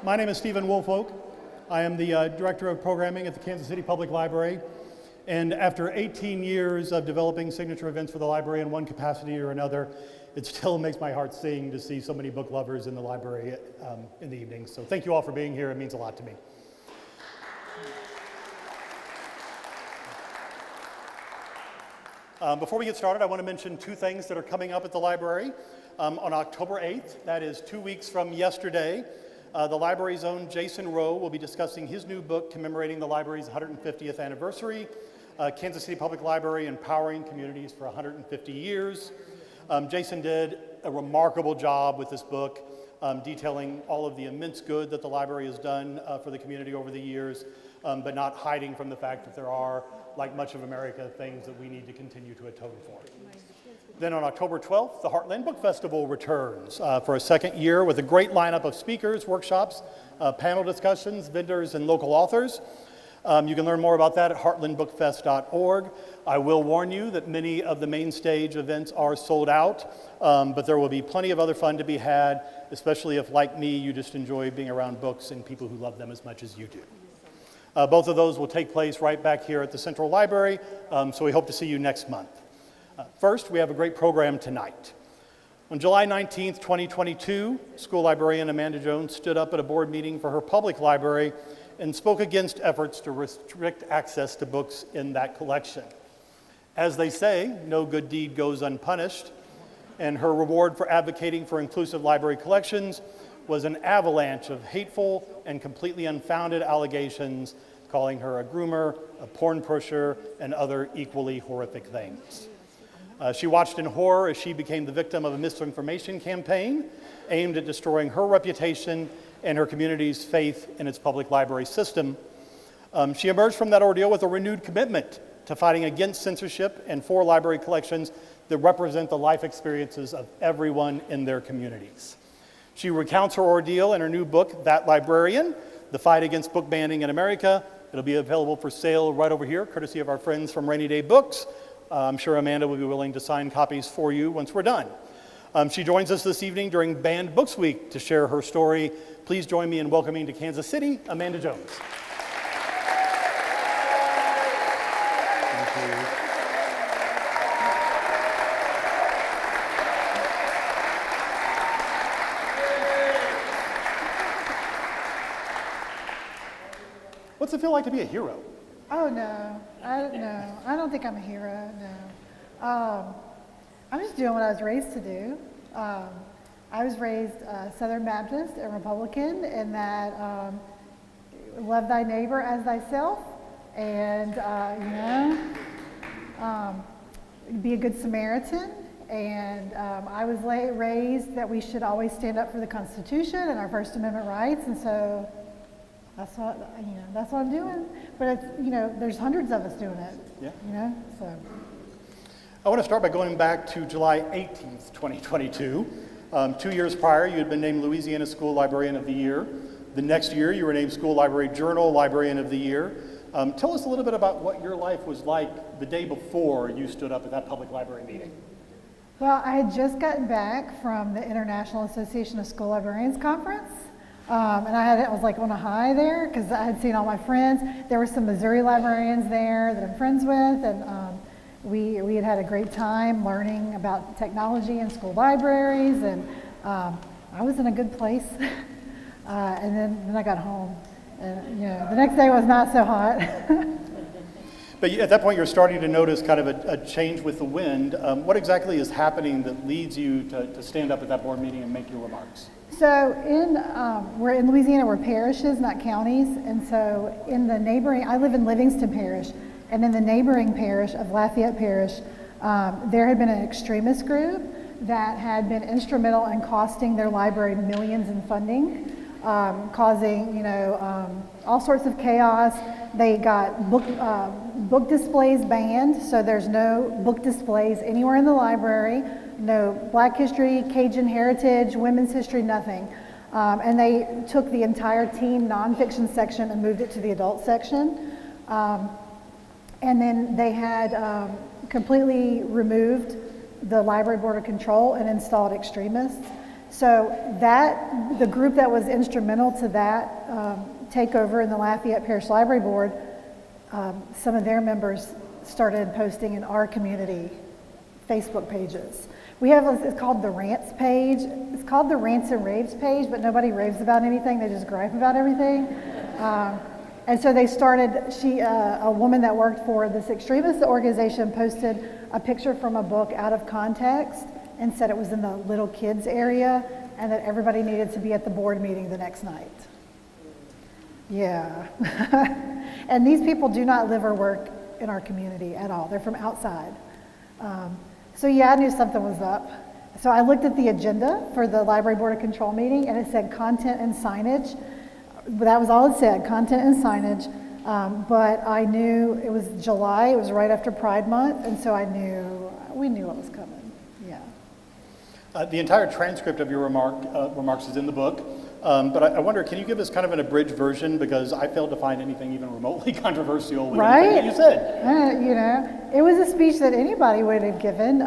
My name is Stephen Woolfolk. I am the Director of Programming at the Kansas City Public Library. And after 18 years of developing signature events for the library in one capacity or another, it still makes my heart sing to see so many book lovers in the library in the evenings. So thank you all for being here. It means a lot to me. Before we get started, I want to mention two things that are coming up at the library. On October 8th, that is 2 weeks from yesterday, the library's own Jason Rowe will be discussing his new book commemorating the library's 150th anniversary, Kansas City Public Library Empowering Communities for 150 Years. Jason did a remarkable job with this book, detailing all of the immense good that the library has done for the community over the years, but not hiding from the fact that there are, like much of America, things that we need to continue to atone for. Then on October 12th, the Heartland Book Festival returns for a second year with a great lineup of speakers, workshops, panel discussions, vendors, and local authors. You can learn more about that at heartlandbookfest.org. I will warn you that many of the main stage events are sold out, but there will be plenty of other fun to be had, especially if, like me, you just enjoy being around books and people who love them as much as you do. Both of those will take place right back here at the Central Library, so we hope to see you next month. First, we have a great program tonight. On July 19th, 2022, school librarian Amanda Jones stood up at a board meeting for her public library and spoke against efforts to restrict access to books in that collection. As they say, no good deed goes unpunished, and her reward for advocating for inclusive library collections was an avalanche of hateful and completely unfounded allegations, calling her a groomer, a porn pusher, and other equally horrific things. She watched in horror as she became the victim of a misinformation campaign aimed at destroying her reputation and her community's faith in its public library system. She emerged from that ordeal with a renewed commitment to fighting against censorship and for library collections that represent the life experiences of everyone in their communities. She recounts her ordeal in her new book, That Librarian, The Fight Against Book Banning in America. It'll be available for sale right over here, courtesy of our friends from Rainy Day Books. I'm sure Amanda will be willing to sign copies for you once we're done. She joins us this evening during Banned Books Week to share her story. Please join me in welcoming to Kansas City, Amanda Jones. Thank you. What's it feel like to be a hero? Oh, no. I don't think I'm a hero, no. I'm just doing what I was raised to do. I was raised Southern Baptist and Republican in that love thy neighbor as thyself and, be a good Samaritan. And I was raised that we should always stand up for the Constitution and our First Amendment rights, and so that's what I'm doing. But it's, there's hundreds of us doing it. Yeah. So. I want to start by going back to July 18th, 2022. 2 years prior, you had been named Louisiana School Librarian of the Year. The next year, you were named School Library Journal Librarian of the Year. Tell us a little bit about what your life was like the day before you stood up at that public library meeting. Well, I had just gotten back from the International Association of School Librarians conference. And I was like on a high there because I had seen all my friends. There were some Missouri librarians there that I'm friends with, and we had a great time learning about technology in school libraries, and I was in a good place. And then I got home, and the next day was not so hot. But at that point, you're starting to notice kind of a change with the wind. What exactly is happening that leads you to stand up at that board meeting and make your remarks? So we're in Louisiana, we're parishes, not counties, and so in the neighboring, I live in Livingston Parish, and in the neighboring parish of Lafayette Parish, there had been an extremist group that had been instrumental in costing their library millions in funding. causing, all sorts of chaos. They got book displays banned, so there's no book displays anywhere in the library. No Black history, Cajun heritage, women's history, nothing. And they took the entire teen nonfiction section and moved it to the adult section. And then they had completely removed the Library Board of Control and installed extremists. So the group that was instrumental to that takeover in the Lafayette Parish Library Board, some of their members started posting in our community Facebook pages. We have, it's called the Rants page. It's called the Rants and Raves page, but nobody raves about anything, they just gripe about everything. And so they started, a woman that worked for this extremist organization posted a picture from a book out of context and said it was in the little kids area and that everybody needed to be at the board meeting the next night. Yeah. And these people do not live or work in our community at all. They're from outside. So yeah, I knew something was up. So I looked at the agenda for the Library Board of Control meeting and it said content and signage. That was all it said, content and signage. But I knew it was July, it was right after Pride Month, and so we knew what was coming, yeah. The entire transcript of your remarks is in the book, but I wonder, can you give us kind of an abridged version, because I failed to find anything even remotely controversial with anything that you said. It was a speech that anybody would have given.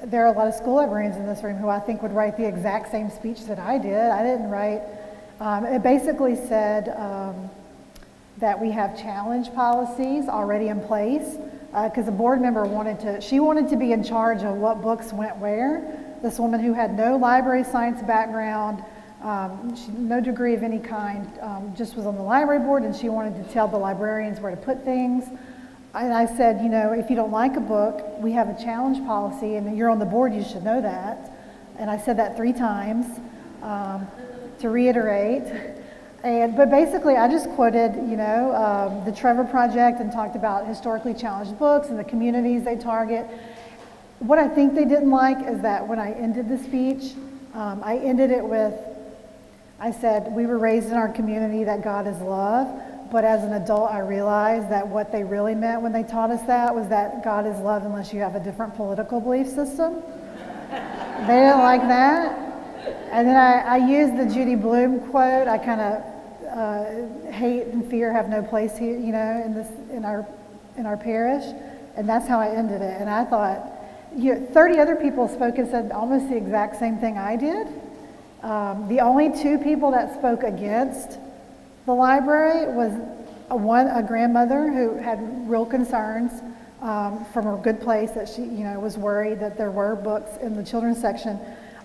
There are a lot of school librarians in this room who I think would write the exact same speech that I did. I didn't write, it basically said that we have challenge policies already in place, because a board member wanted to be in charge of what books went where. This woman who had no library science background, no degree of any kind, just was on the library board, and she wanted to tell the librarians where to put things. And I said, if you don't like a book, we have a challenge policy, and you're on the board, you should know that. And I said that 3 times to reiterate. But basically, I just quoted, the Trevor Project and talked about historically challenged books and the communities they target. What I think they didn't like is that when I ended the speech, I ended it with, I said, we were raised in our community that God is love, but as an adult, I realized that what they really meant when they taught us that was that God is love unless you have a different political belief system. They didn't like that. And then I used the Judy Blume quote. I kind of hate and fear have no place here, in our parish, and that's how I ended it. And I thought, 30 other people spoke and said almost the exact same thing I did. The only 2 people that spoke against the library was a grandmother who had real concerns from a good place that she, was worried that there were books in the children's section.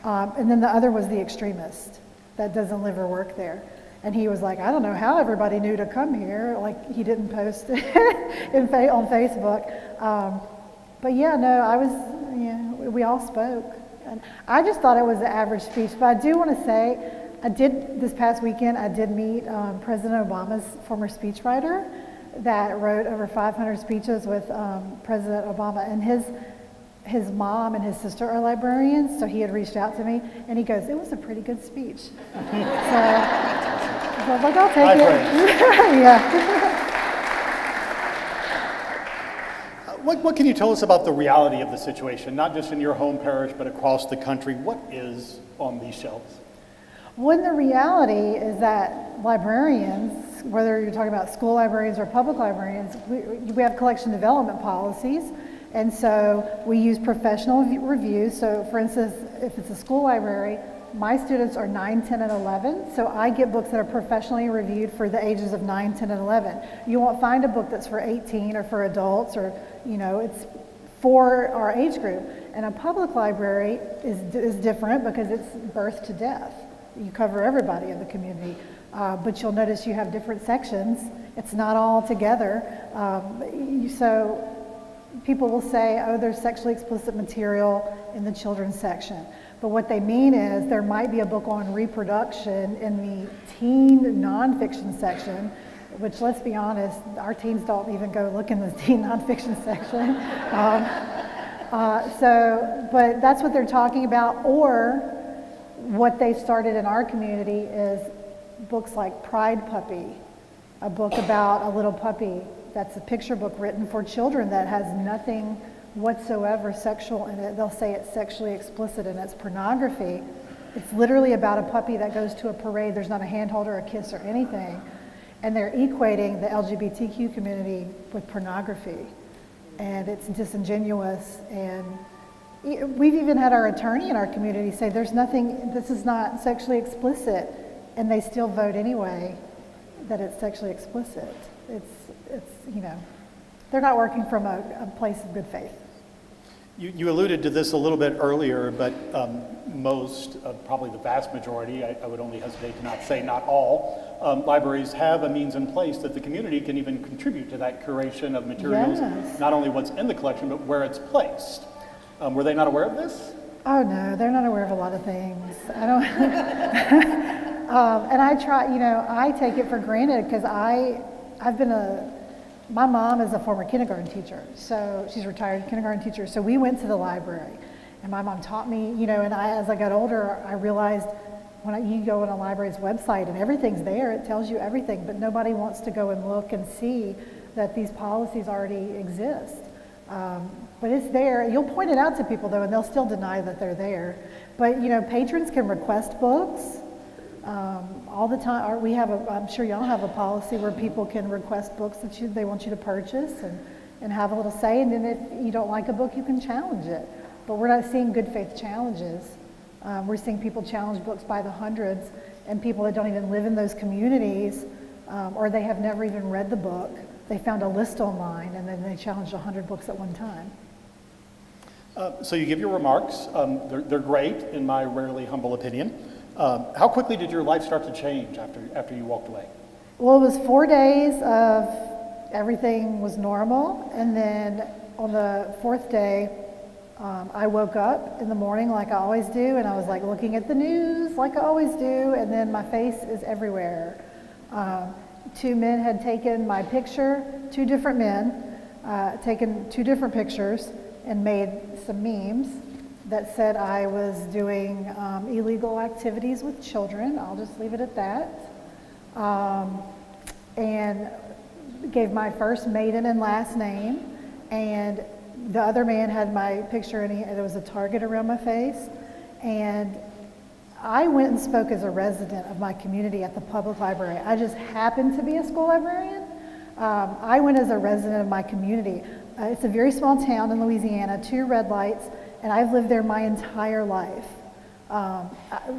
And then the other was the extremist that doesn't live or work there. And he was like, I don't know how everybody knew to come here. Like, he didn't post it on Facebook. But yeah, no, we all spoke. And I just thought it was an average speech. But I do want to say, this past weekend, I did meet President Obama's former speechwriter that wrote over 500 speeches with President Obama. And his mom and his sister are librarians, so he had reached out to me, and he goes, it was a pretty good speech. So I was like, I'll take it. Yeah. What can you tell us about the reality of the situation, not just in your home parish, but across the country? What is on these shelves? Well, the reality is that librarians, whether you're talking about school librarians or public librarians, we have collection development policies. And so we use professional reviews. So for instance, if it's a school library, my students are 9, 10, and 11. So I get books that are professionally reviewed for the ages of 9, 10, and 11. You won't find a book that's for 18 or for adults, or, it's for our age group. And a public library is different because it's birth to death. You cover everybody in the community. But you'll notice you have different sections. It's not all together. So people will say, oh, there's sexually explicit material in the children's section. But what they mean is there might be a book on reproduction in the teen nonfiction section, which, let's be honest, our teens don't even go look in the teen nonfiction section. But that's what they're talking about. Or what they started in our community is books like Pride Puppy, a book about a little puppy that's a picture book written for children that has nothing whatsoever sexual in it. They'll say it's sexually explicit and it's pornography. It's literally about a puppy that goes to a parade. There's not a handhold or a kiss or anything. And they're equating the LGBTQ community with pornography. And it's disingenuous. And we've even had our attorney in our community say there's nothing, this is not sexually explicit. And they still vote anyway that it's sexually explicit. It's you know, they're not working from a place of good faith. You alluded to this a little bit earlier, but most, probably the vast majority, I would only hesitate to not say not all, libraries have a means in place that the community can even contribute to that curation of materials, Yes. not only what's in the collection, but where it's placed. Were they not aware of this? Oh no, they're not aware of a lot of things. I don't, and I try, you know, I take it for granted because my mom is a former kindergarten teacher, so she's a retired kindergarten teacher, so we went to the library, and my mom taught me, you know, and as I got older, I realized when you go on a library's website and everything's there, it tells you everything, but nobody wants to go and look and see that these policies already exist. But it's there. You'll point it out to people, though, and they'll still deny that they're there. But, you know, patrons can request books all the time. Or we have I'm sure y'all have a policy where people can request books that they want you to purchase and have a little say. And then if you don't like a book, you can challenge it. But we're not seeing good faith challenges. We're seeing people challenge books by the hundreds, and people that don't even live in those communities, or they have never even read the book. They found a list online, and then they challenged 100 books at one time. So you give your remarks. They're great, in my rarely humble opinion. How quickly did your life start to change after you walked away? Well, it was 4 days of everything was normal, and then on the fourth day, I woke up in the morning like I always do, and I was like looking at the news like I always do, and then my face is everywhere. 2 men had taken my picture, 2 different men, taken 2 different pictures and made some memes that said I was doing illegal activities with children. I'll just leave it at that. And gave my first maiden and last name, and the other man had my picture and there was a target around my face. And I went and spoke as a resident of my community at the public library. I just happened to be a school librarian. I went as a resident of my community. It's a very small town in Louisiana, 2 red lights, and I've lived there my entire life.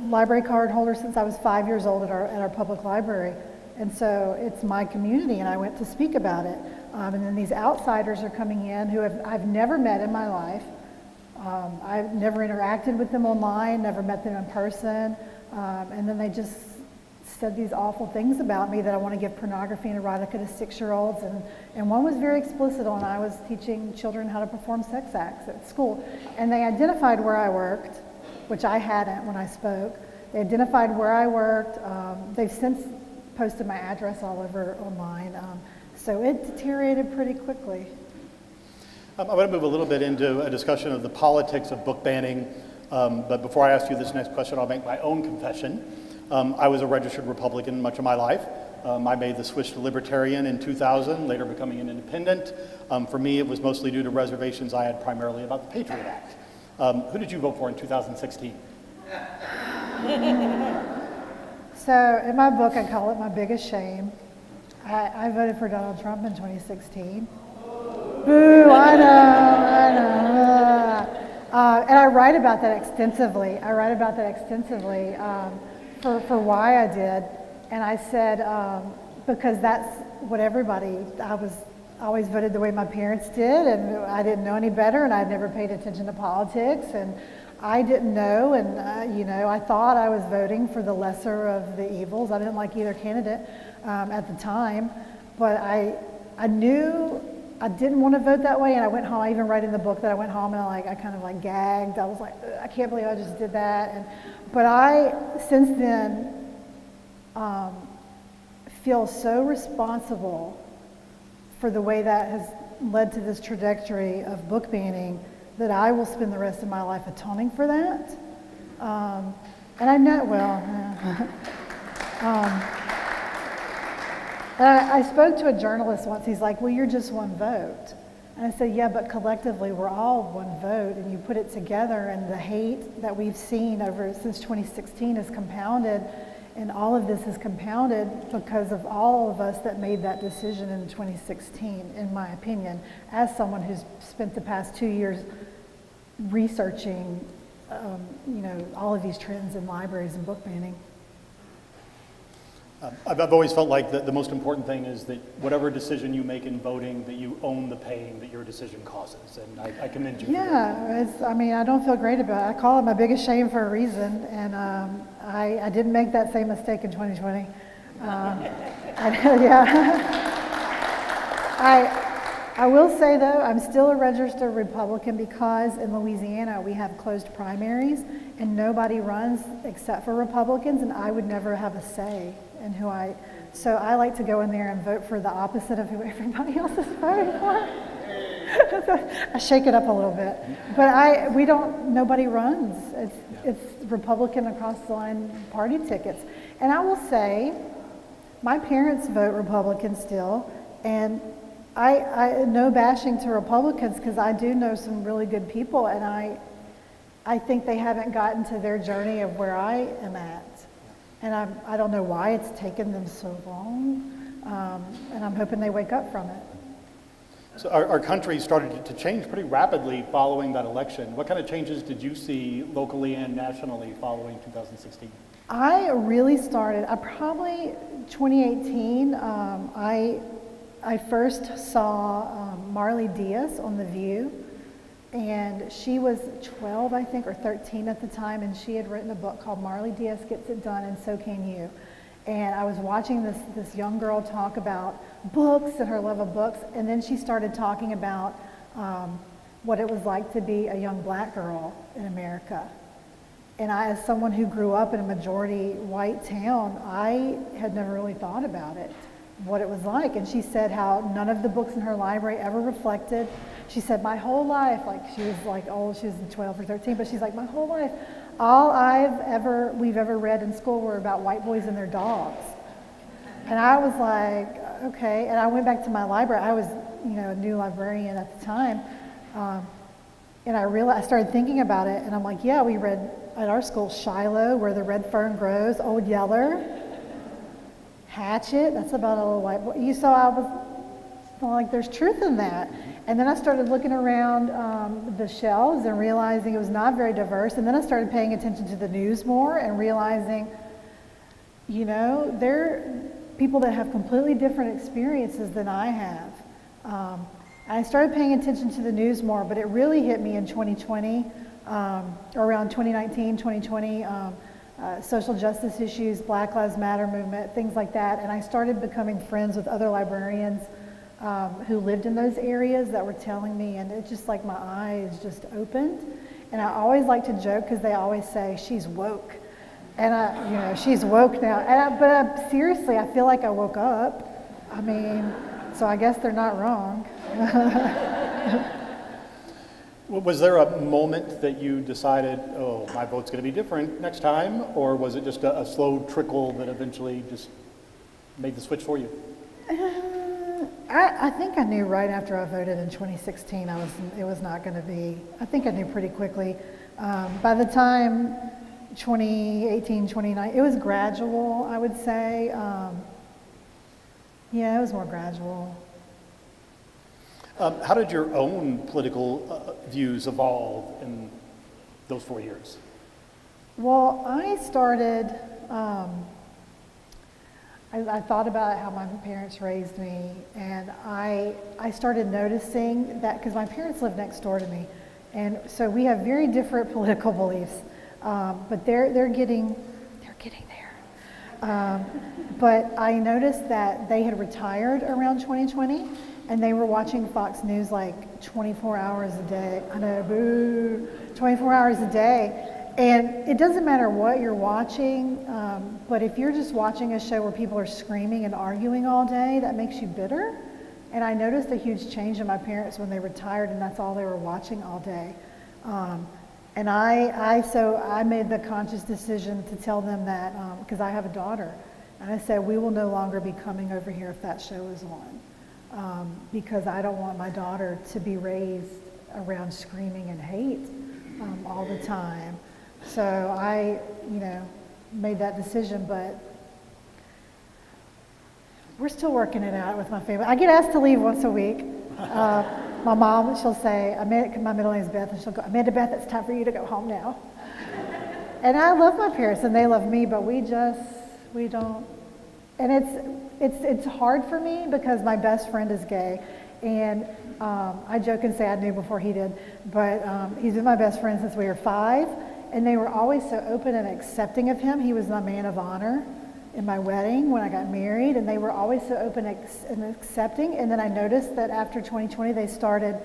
Library card holder since I was 5 years old at our public library. And so it's my community, and I went to speak about it. And then these outsiders are coming in who I've never met in my life. I've never interacted with them online, never met them in person, and then they just said these awful things about me that I want to give pornography and erotica to 6-year-olds, and one was very explicit on I was teaching children how to perform sex acts at school, and they identified where I worked, which I hadn't when I spoke. They identified where I worked. They've since posted my address all over online, so it deteriorated pretty quickly. I want to move a little bit into a discussion of the politics of book banning, but before I ask you this next question, I'll make my own confession. I was a registered Republican much of my life. I made the switch to Libertarian in 2000, later becoming an independent. For me, it was mostly due to reservations I had primarily about the Patriot Act. Who did you vote for in 2016? So in my book, I call it my biggest shame. I voted for Donald Trump in 2016. Boo, I know. And I write about that extensively. For why I did. And I said, because that's what everybody, I always voted the way my parents did, and I didn't know any better, and I'd never paid attention to politics, and I didn't know, and you know, I thought I was voting for the lesser of the evils. I didn't like either candidate at the time, but I knew I didn't want to vote that way, and I went home. I even write in the book that I went home and I kind of like gagged. I was like, I can't believe I just did that. But I, since then, feel so responsible for the way that has led to this trajectory of book banning that I will spend the rest of my life atoning for that. And I know, well, I spoke to a journalist once. He's like, well, you're just one vote. And I said, yeah, but collectively we're all one vote, and you put it together, and the hate that we've seen over since 2016 is compounded, and all of this is compounded because of all of us that made that decision in 2016, in my opinion, as someone who's spent the past 2 years researching, all of these trends in libraries and book banning. I've always felt like the most important thing is that whatever decision you make in voting, that you own the pain that your decision causes, and I commend you for that. Yeah, I don't feel great about it. I call it my biggest shame for a reason, and I didn't make that same mistake in 2020. I will say though, I'm still a registered Republican because in Louisiana we have closed primaries and nobody runs except for Republicans, and I would never have a say in so I like to go in there and vote for the opposite of who everybody else is voting for. I shake it up a little bit, but nobody runs. It's Republican across the line party tickets. And I will say, my parents vote Republican still, and I no bashing to Republicans because I do know some really good people, and I think they haven't gotten to their journey of where I am at. And I don't know why it's taken them so long, and I'm hoping they wake up from it. So our country started to change pretty rapidly following that election. What kind of changes did you see locally and nationally following 2016? I really started, 2018, I first saw Marley Diaz on The View, and she was 12, I think, or 13 at the time, and she had written a book called Marley Diaz Gets It Done, and So Can You. And I was watching this young girl talk about books and her love of books, and then she started talking about what it was like to be a young black girl in America. And as someone who grew up in a majority white town, I had never really thought about it, what it was like. And she said how none of the books in her library ever reflected. She said, my whole life, like she was like old, she was 12 or 13, but she's like, my whole life, all we've ever read in school were about white boys and their dogs. And I was like, okay. And I went back to my library. I was, a new librarian at the time. And I started thinking about it, and I'm like, yeah, we read at our school Shiloh, Where the Red Fern Grows, Old Yeller, Hatchet, that's about a little white boy. So I was like, there's truth in that. And then I started looking around the shelves and realizing it was not very diverse. And then I started paying attention to the news more and realizing, there are people that have completely different experiences than I have. I started paying attention to the news more, but it really hit me in 2020, around 2019, 2020, social justice issues, Black Lives Matter movement, things like that. And I started becoming friends with other librarians who lived in those areas that were telling me, and it's just like my eyes just opened. And I always like to joke because they always say, she's woke. And she's woke now. But seriously, I feel like I woke up. So I guess they're not wrong. Was there a moment that you decided, oh, my vote's going to be different next time? Or was it just a slow trickle that eventually just made the switch for you? I think I knew right after I voted in 2016 it was not going to be. I think I knew pretty quickly. By the time 2018, 2019, it was gradual, I would say. Yeah, it was more gradual. How did your own political views evolve in those 4 years? Well, I started, I thought about how my parents raised me, and I started noticing that, because my parents live next door to me, and so we have very different political beliefs, but they're getting there. But I noticed that they had retired around 2020, and they were watching Fox News like 24 hours a day. I know, boo, 24 hours a day. And it doesn't matter what you're watching, but if you're just watching a show where people are screaming and arguing all day, that makes you bitter. And I noticed a huge change in my parents when they retired, and that's all they were watching all day. And so I made the conscious decision to tell them that, because I have a daughter, and I said, we will no longer be coming over here if that show is on, because I don't want my daughter to be raised around screaming and hate all the time. So I, made that decision, but we're still working it out with my family. I get asked to leave once a week. My mom, she'll say, my middle name is Beth, and she'll go, Amanda Beth, it's time for you to go home now. And I love my parents, and they love me, but we don't. And it's hard for me because my best friend is gay, and I joke and say I knew before he did, but he's been my best friend since we were 5, and they were always so open and accepting of him. He was my man of honor in my wedding when I got married, and they were always so open and accepting. And then I noticed that after 2020, they started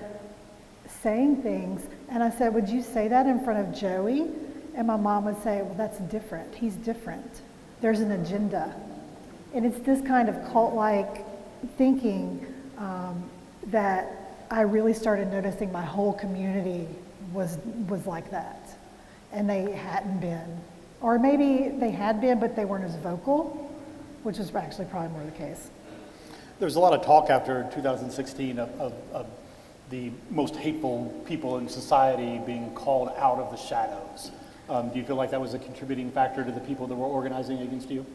saying things, and I said, would you say that in front of Joey? And my mom would say, well, that's different. He's different. There's an agenda. And it's this kind of cult-like thinking that I really started noticing my whole community was like that, and they hadn't been. Or maybe they had been, but they weren't as vocal, which is actually probably more the case. There was a lot of talk after 2016 of the most hateful people in society being called out of the shadows. Do you feel like that was a contributing factor to the people that were organizing against you?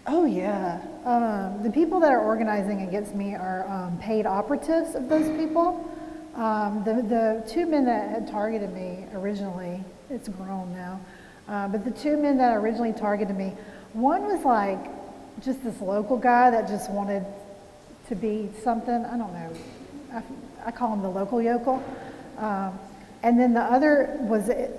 Oh yeah. The people that are organizing against me are paid operatives of those people. The 2 men that had targeted me originally, it's grown now, but the 2 men that originally targeted me, one was like just this local guy that just wanted to be something, I don't know, I call him the local yokel. And then the other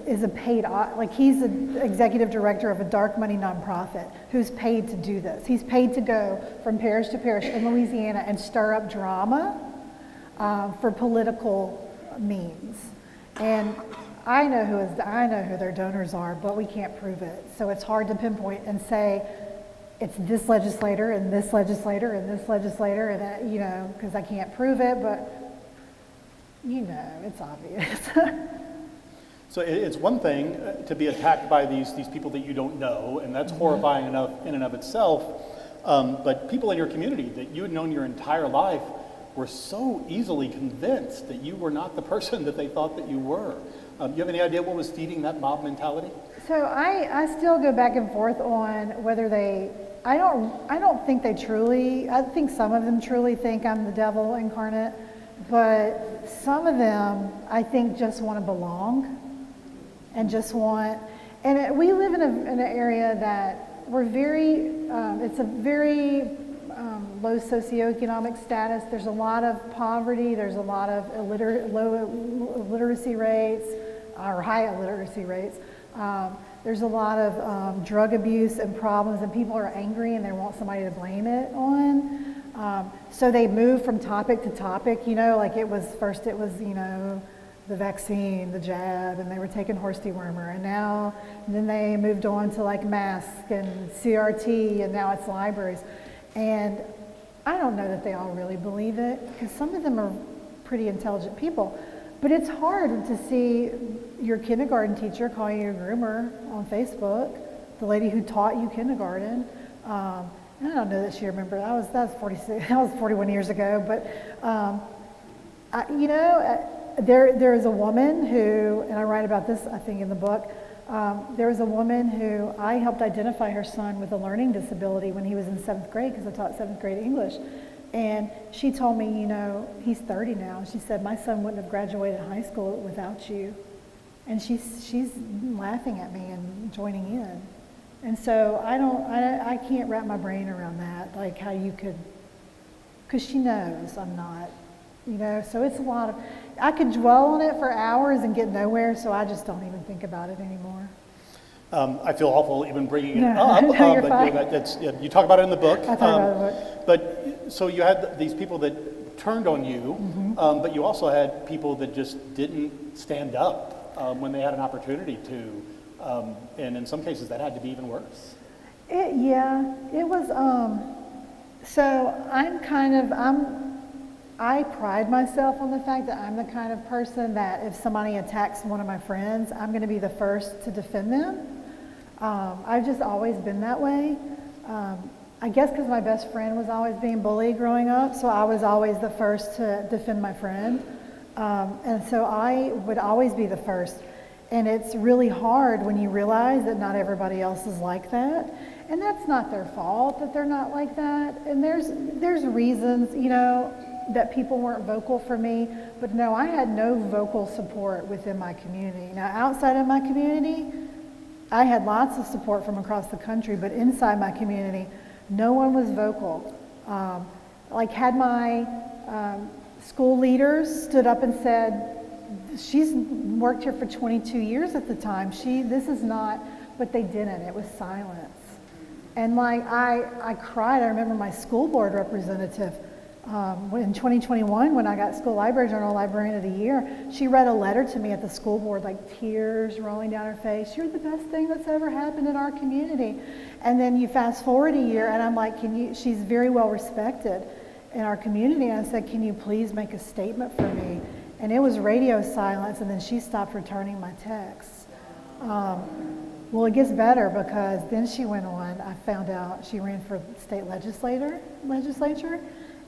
is a paid, like he's the executive director of a dark money nonprofit who's paid to do this. He's paid to go from parish to parish in Louisiana and stir up drama for political means. And I know who their donors are, but we can't prove it. So it's hard to pinpoint and say it's this legislator and this legislator and this legislator, and because I can't prove it, but it's obvious. So it's one thing to be attacked by these people that you don't know, and that's horrifying enough in and of itself. But people in your community that you had known your entire life were so easily convinced that you were not the person that they thought that you were. Do you have any idea what was feeding that mob mentality? So I still go back and forth on whether I don't think they truly, I think some of them truly think I'm the devil incarnate, but some of them I think just want to belong and we live in an area that we're very, it's a very low socioeconomic status. There's a lot of poverty, there's a lot of low illiteracy rates, or high illiteracy rates. There's a lot of drug abuse and problems, and people are angry and they want somebody to blame it on. So they move from topic to topic, like it was the vaccine, the jab, and they were taking horse dewormer, and then they moved on to like masks and CRT, and now it's libraries. And I don't know that they all really believe it, because some of them are pretty intelligent people. But it's hard to see your kindergarten teacher calling you a groomer on Facebook, the lady who taught you kindergarten. And I don't know that she remembered. That was 41 years ago. But there is a woman who, and I write about this, I think, in the book. There was a woman who I helped identify her son with a learning disability when he was in 7th grade, because I taught 7th grade English. And she told me, he's 30 now. And she said, my son wouldn't have graduated high school without you. And she's laughing at me and joining in. And so I can't wrap my brain around that, like how you could, because she knows I'm not, so it's a lot of, I could dwell on it for hours and get nowhere, so I just don't even think about it anymore. I feel awful even bringing it No, up, no, you're but you talk about it in the book. I talk about it in the book. But so you had these people that turned on you, but you also had people that just didn't stand up when they had an opportunity to, and in some cases that had to be even worse. It was. So I pride myself on the fact that I'm the kind of person that if somebody attacks one of my friends, I'm going to be the first to defend them. I've just always been that way. I guess because my best friend was always being bullied growing up, so I was always the first to defend my friend. And so I would always be the first. And it's really hard when you realize that not everybody else is like that. And that's not their fault that they're not like that. And there's reasons, you know, that people weren't vocal for me. But no, I had no vocal support within my community. Now, outside of my community, I had lots of support from across the country, but inside my community, no one was vocal. Like had my school leaders stood up and said, she's worked here for 22 years at the time. This is not, but they didn't. It was silence. And like I cried. I remember my school board representative in 2021 when I got School Library Journal Librarian of the Year. She read a letter to me at the school board, like tears rolling down her face. You're the best thing that's ever happened in our community. And then you fast forward a year, and I'm like, she's very well respected in our community. And I said, can you please make a statement for me? And it was radio silence, and then she stopped returning my texts. Well, it gets better because then she went on. I found out she ran for state legislature.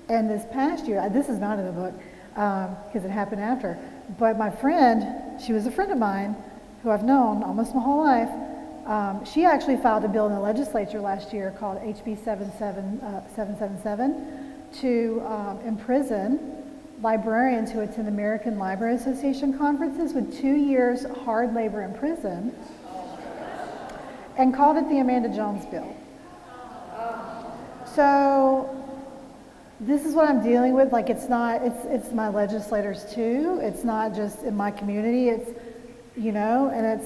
And this past year, this is not in the book because it happened after, but my friend, she was a friend of mine who I've known almost my whole life. She actually filed a bill in the legislature last year called HB 777 to imprison librarians who attend American Library Association conferences with 2 years hard labor in prison, and called it the Amanda Jones bill. So this is what I'm dealing with. Like it's my legislators too. It's not just in my community. It's, you know, and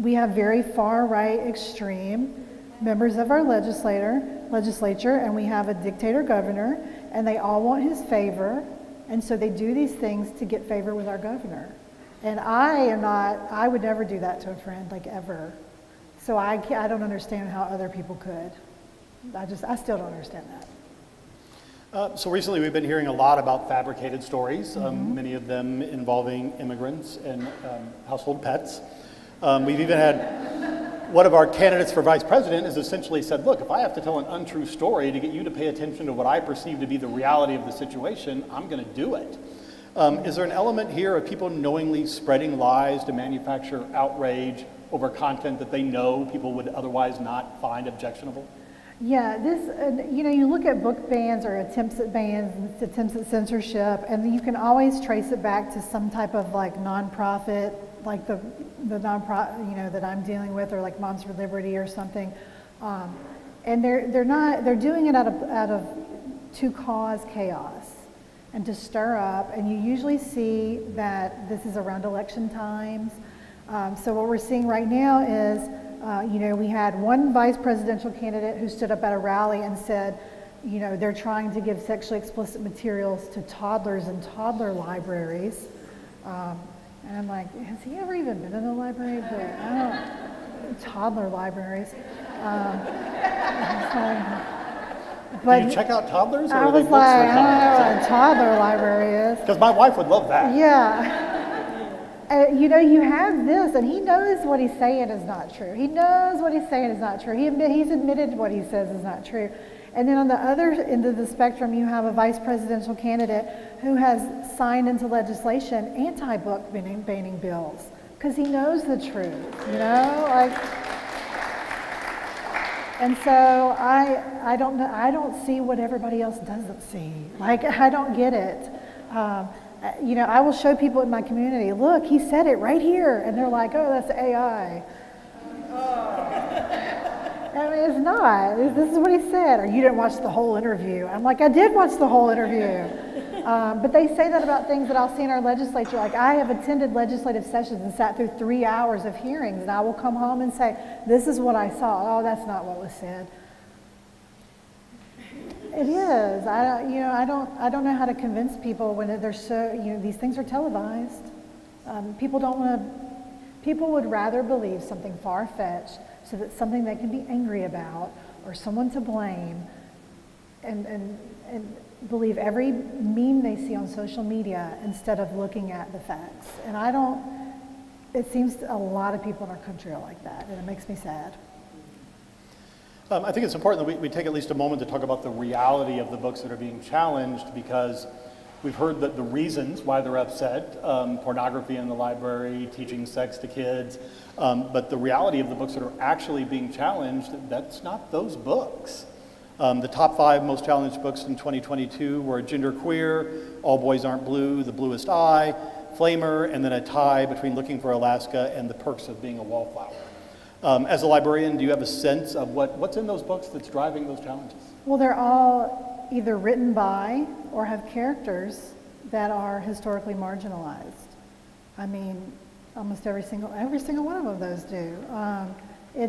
we have very far right extreme members of our legislature, and we have a dictator governor, and they all want his favor, and so they do these things to get favor with our governor. And I would never do that to a friend, like ever. So I don't understand how other people could. I still don't understand that. So recently we've been hearing a lot about fabricated stories, many of them involving immigrants and household pets. We've even had one of our candidates for vice president has essentially said, look, if I have to tell an untrue story to get you to pay attention to what I perceive to be the reality of the situation, I'm going to do it. Is there an element here of people knowingly spreading lies to manufacture outrage over content that they know people would otherwise not find objectionable? Yeah, you look at book bans or attempts at bans, attempts at censorship, and you can always trace it back to some type of like nonprofit, like the nonprofit, that I'm dealing with, or like Moms for Liberty or something. And they're doing it out of to cause chaos and to stir up, and you usually see that this is around election times. So what we're seeing right now is, we had one vice presidential candidate who stood up at a rally and said, they're trying to give sexually explicit materials to toddlers in toddler libraries. And I'm like, has he ever even been in a library? But I don't, toddler libraries. But do you check out toddlers? Or I was like, I don't know what a toddler library is. Because my wife would love that. Yeah. You have this, and he knows what he's saying is not true. He knows what he's saying is not true. He's admitted what he says is not true. And then on the other end of the spectrum, you have a vice presidential candidate who has signed into legislation anti-book banning bills because he knows the truth, And so I don't see what everybody else doesn't see. I don't get it. I will show people in my community, look, he said it right here. And they're like, oh, that's AI. I mean, it's not. This is what he said. Or you didn't watch the whole interview. I'm like, I did watch the whole interview. But they say that about things that I'll see in our legislature. Like I have attended legislative sessions and sat through 3 hours of hearings, and I will come home and say, this is what I saw. Oh, that's not what was said. It is. I don't know how to convince people when they're so, these things are televised. People would rather believe something far-fetched so that something they can be angry about or someone to blame. And believe every meme they see on social media instead of looking at the facts. And it seems a lot of people in our country are like that, and it makes me sad. I think it's important that we take at least a moment to talk about the reality of the books that are being challenged, because we've heard that the reasons why they're upset, pornography in the library, teaching sex to kids, but the reality of the books that are actually being challenged, that's not those books. The top 5 most challenged books in 2022 were Genderqueer, All Boys Aren't Blue, The Bluest Eye, Flamer, and then a tie between Looking for Alaska and The Perks of Being a Wallflower. As a librarian, do you have a sense of what's in those books that's driving those challenges? Well, they're all either written by or have characters that are historically marginalized. I mean, almost every single one of those do. They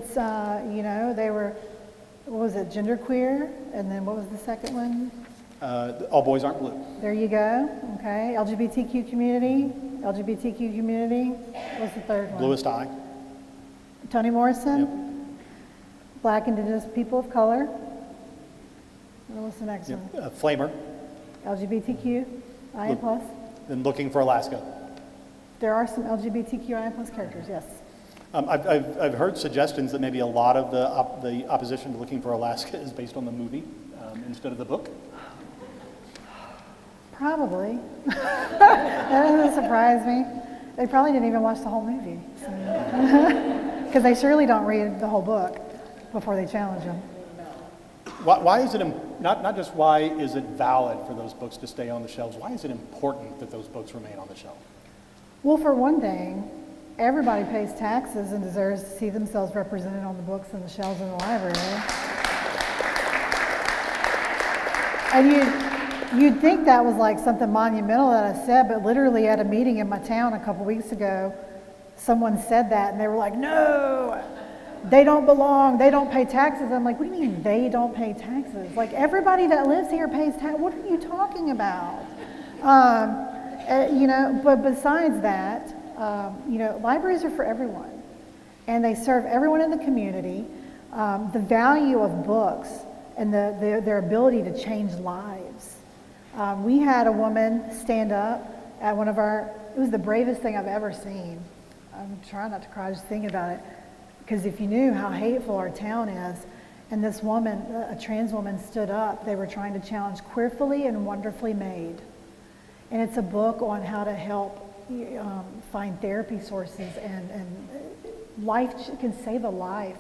were, what was it, Genderqueer, and then what was the second one? All Boys Aren't Blue. There you go. Okay, LGBTQ community. What's the third one? Bluest Eye. Toni Morrison. Yep. Black Indigenous people of color. What's the next Yep. one? Flamer. LGBTQIA plus. Then Looking for Alaska. There are some LGBTQIA plus characters, yes. I've heard suggestions that maybe a lot of the opposition to Looking for Alaska is based on the movie instead of the book. Probably. That doesn't surprise me. They probably didn't even watch the whole movie. Because they surely don't read the whole book before they challenge them. Why is it, not just why is it valid for those books to stay on the shelves, why is it important that those books remain on the shelf? Well, for one thing, everybody pays taxes and deserves to see themselves represented on the books and the shelves in the library. And you'd think that was like something monumental that I said, but literally at a meeting in my town a couple weeks ago, someone said that and they were like, no, they don't belong, they don't pay taxes. I'm like, what do you mean they don't pay taxes? Like everybody that lives here pays tax. What are you talking about? But besides that, libraries are for everyone and they serve everyone in the community. The value of books and their ability to change lives. We had a woman stand up at it was the bravest thing I've ever seen. I'm trying not to cry just thinking about it, because if you knew how hateful our town is, and this woman, a trans woman, stood up, they were trying to challenge Queerfully and Wonderfully Made. And it's a book on how to help find therapy sources, and life can save a life.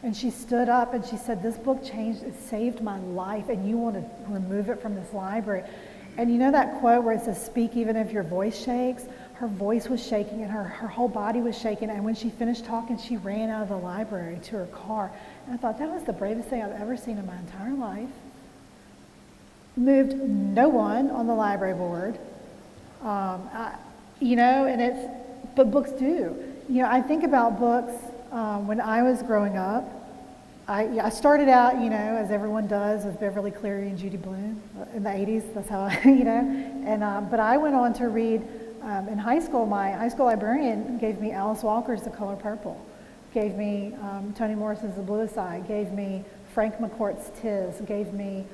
And she stood up and she said, this book it saved my life, and you want to remove it from this library. And you know that quote where it says, speak even if your voice shakes? Her voice was shaking and her whole body was shaking. And when she finished talking, she ran out of the library to her car. And I thought, that was the bravest thing I've ever seen in my entire life. Moved no one on the library board. But books do. I think about books when I was growing up. I started out, as everyone does, with Beverly Cleary and Judy Blume in the 80s. That's how but I went on to read, in high school, my high school librarian gave me Alice Walker's The Color Purple, gave me Toni Morrison's The Bluest Eye, gave me Frank McCourt's Tis, gave me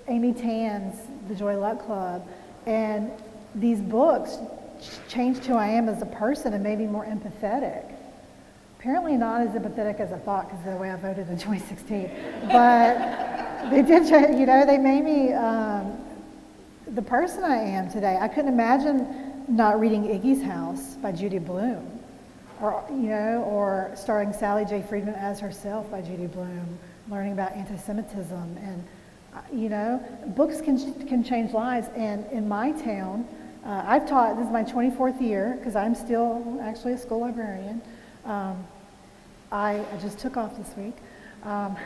Amy Tan's The Joy Luck Club. And these books changed who I am as a person and made me more empathetic. Apparently not as empathetic as I thought, because of the way I voted in 2016. But they did, they made me the person I am today. I couldn't imagine not reading Iggy's House by Judy Blume, or starring Sally J. Friedman as herself by Judy Blume, learning about anti-Semitism. And, books can change lives. And in my town, I've taught, this is my 24th year, because I'm still actually a school librarian. I just took off this week, and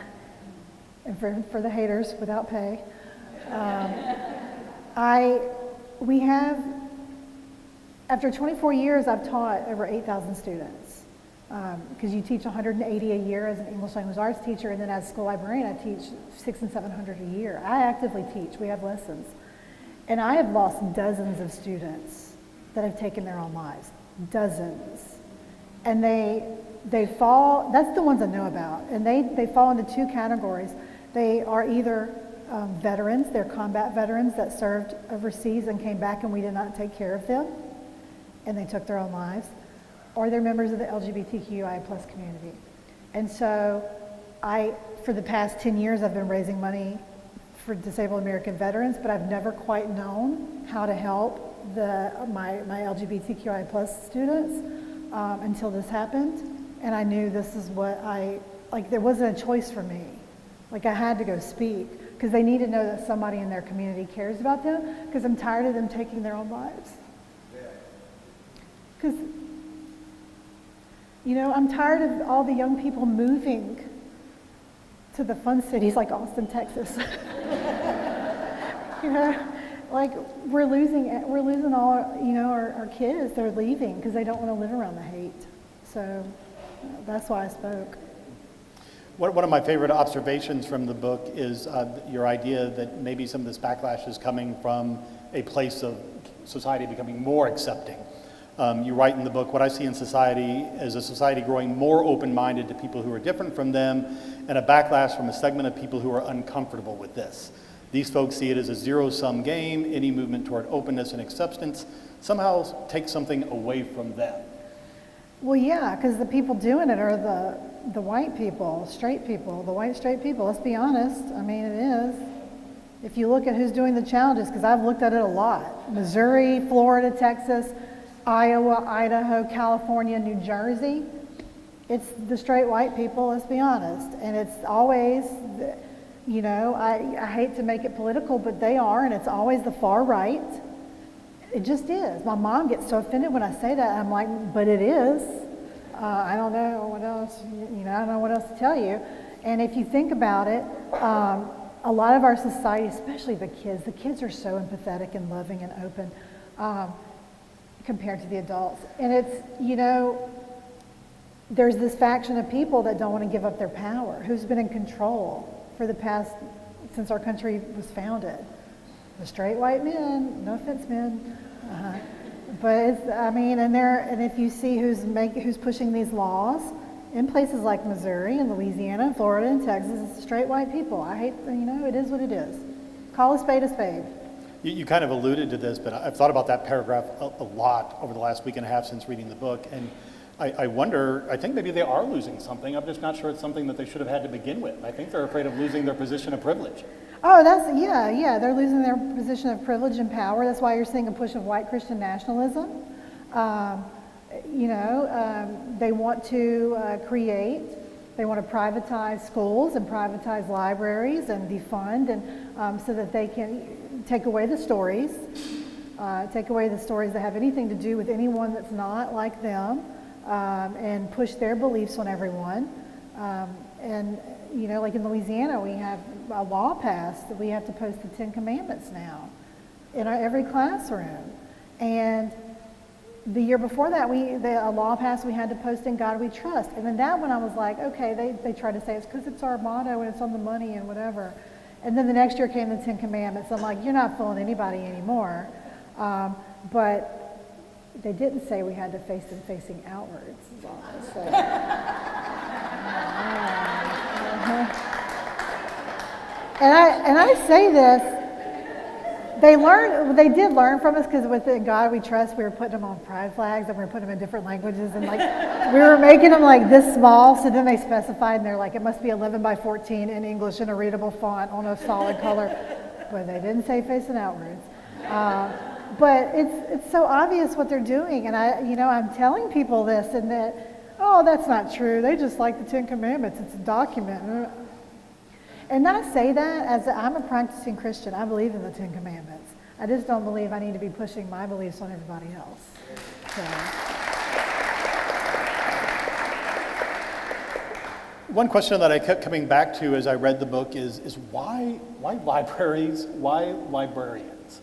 for the haters, without pay. After 24 years, I've taught over 8,000 students, because you teach 180 a year as an English language arts teacher, and then as a school librarian, I teach 600 and 700 a year. I actively teach, we have lessons. And I have lost dozens of students that have taken their own lives, dozens. And they fall, that's the ones I know about, and they fall into two categories. They are either veterans. They're combat veterans that served overseas and came back and we did not take care of them and they took their own lives. Or they're members of the LGBTQI plus community. And so for the past 10 years, I've been raising money for disabled American veterans, but I've never quite known how to help my LGBTQI plus students until this happened. And I knew this is what there wasn't a choice for me. Like I had to go speak because they need to know that somebody in their community cares about them because I'm tired of them taking their own lives. Because, I'm tired of all the young people moving to the fun cities like Austin, Texas. Like we're losing all, our kids. They're leaving because they don't want to live around the hate. So that's why I spoke. One of my favorite observations from the book is your idea that maybe some of this backlash is coming from a place of society becoming more accepting. You write in the book, what I see in society is a society growing more open-minded to people who are different from them and a backlash from a segment of people who are uncomfortable with this. These folks see it as a zero-sum game. Any movement toward openness and acceptance somehow takes something away from them. Well, yeah, because the people doing it are the white people, straight people, the white straight people. Let's be honest. I mean, it is. If you look at who's doing the challenges, because I've looked at it a lot. Missouri, Florida, Texas, Iowa, Idaho, California, New Jersey. It's the straight white people, let's be honest. And it's always, I hate to make it political, but they are, and it's always the far right. It just is. My mom gets so offended when I say that. I'm like, but it is. I don't know what else, I don't know what else to tell you. And if you think about it, a lot of our society, especially the kids are so empathetic and loving and open compared to the adults. And it's, there's this faction of people that don't want to give up their power, who's been in control for the past, since our country was founded. The straight white men, no offense, men. But it's, and if you see who's pushing these laws in places like Missouri and Louisiana and Florida and Texas, it's the straight white people. I hate, it is what it is. Call a spade a spade. You kind of alluded to this, but I've thought about that paragraph a lot over the last week and a half since reading the book, and I wonder, I think maybe they are losing something. I'm just not sure it's something that they should have had to begin with. I think they're afraid of losing their position of privilege. Oh, yeah, they're losing their position of privilege and power. That's why you're seeing a push of white Christian nationalism. They want to they want to privatize schools and privatize libraries and defund, and so that they can take away the stories that have anything to do with anyone that's not like them, and push their beliefs on everyone. Like in Louisiana, we have a law passed that we have to post the 10 Commandments now in every classroom. And the year before that, a law passed, we had to post In God We Trust. And then that one I was like, okay, they tried to say it's because it's our motto and it's on the money and whatever. And then the next year came the 10 Commandments. I'm like, you're not fooling anybody anymore. But they didn't say we had to face them facing outwards. Is all they said. And I say this, they did learn from us, because with In God We Trust, we were putting them on pride flags and we were putting them in different languages, and we were making them like this small, so then they specified, and they're like, it must be 11 by 14 in English in a readable font on a solid color, but they didn't say facing outwards. But it's so obvious what they're doing, and I'm telling people this, and that, oh, that's not true. They just like the 10 Commandments. It's a document. And I say that as I'm a practicing Christian. I believe in the 10 Commandments. I just don't believe I need to be pushing my beliefs on everybody else. So. One question that I kept coming back to as I read the book is why libraries? Why librarians?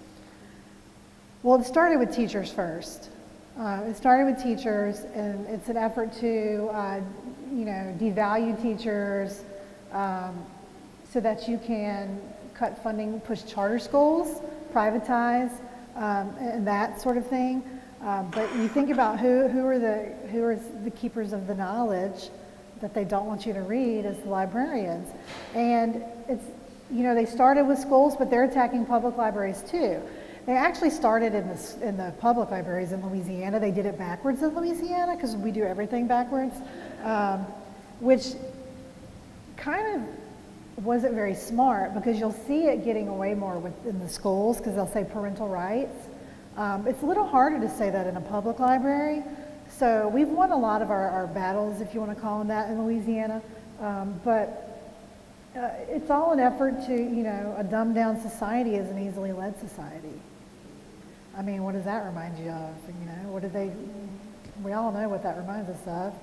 Well, it started with teachers first. It started with teachers, and it's an effort to, devalue teachers, so that you can cut funding, push charter schools, privatize, and that sort of thing. But you think about who are the keepers of the knowledge that they don't want you to read as the librarians. And you know, they started with schools, but they're attacking public libraries too. They actually started in the public libraries in Louisiana. They did it backwards in Louisiana because we do everything backwards, which kind of wasn't very smart because you'll see it getting away more in the schools because they'll say parental rights. It's a little harder to say that in a public library. So we've won a lot of our battles, if you want to call them that, in Louisiana. But it's all an effort to, you know, a dumbed down society is an easily led society. I mean, what does that remind you of? You know, we all know what that reminds us of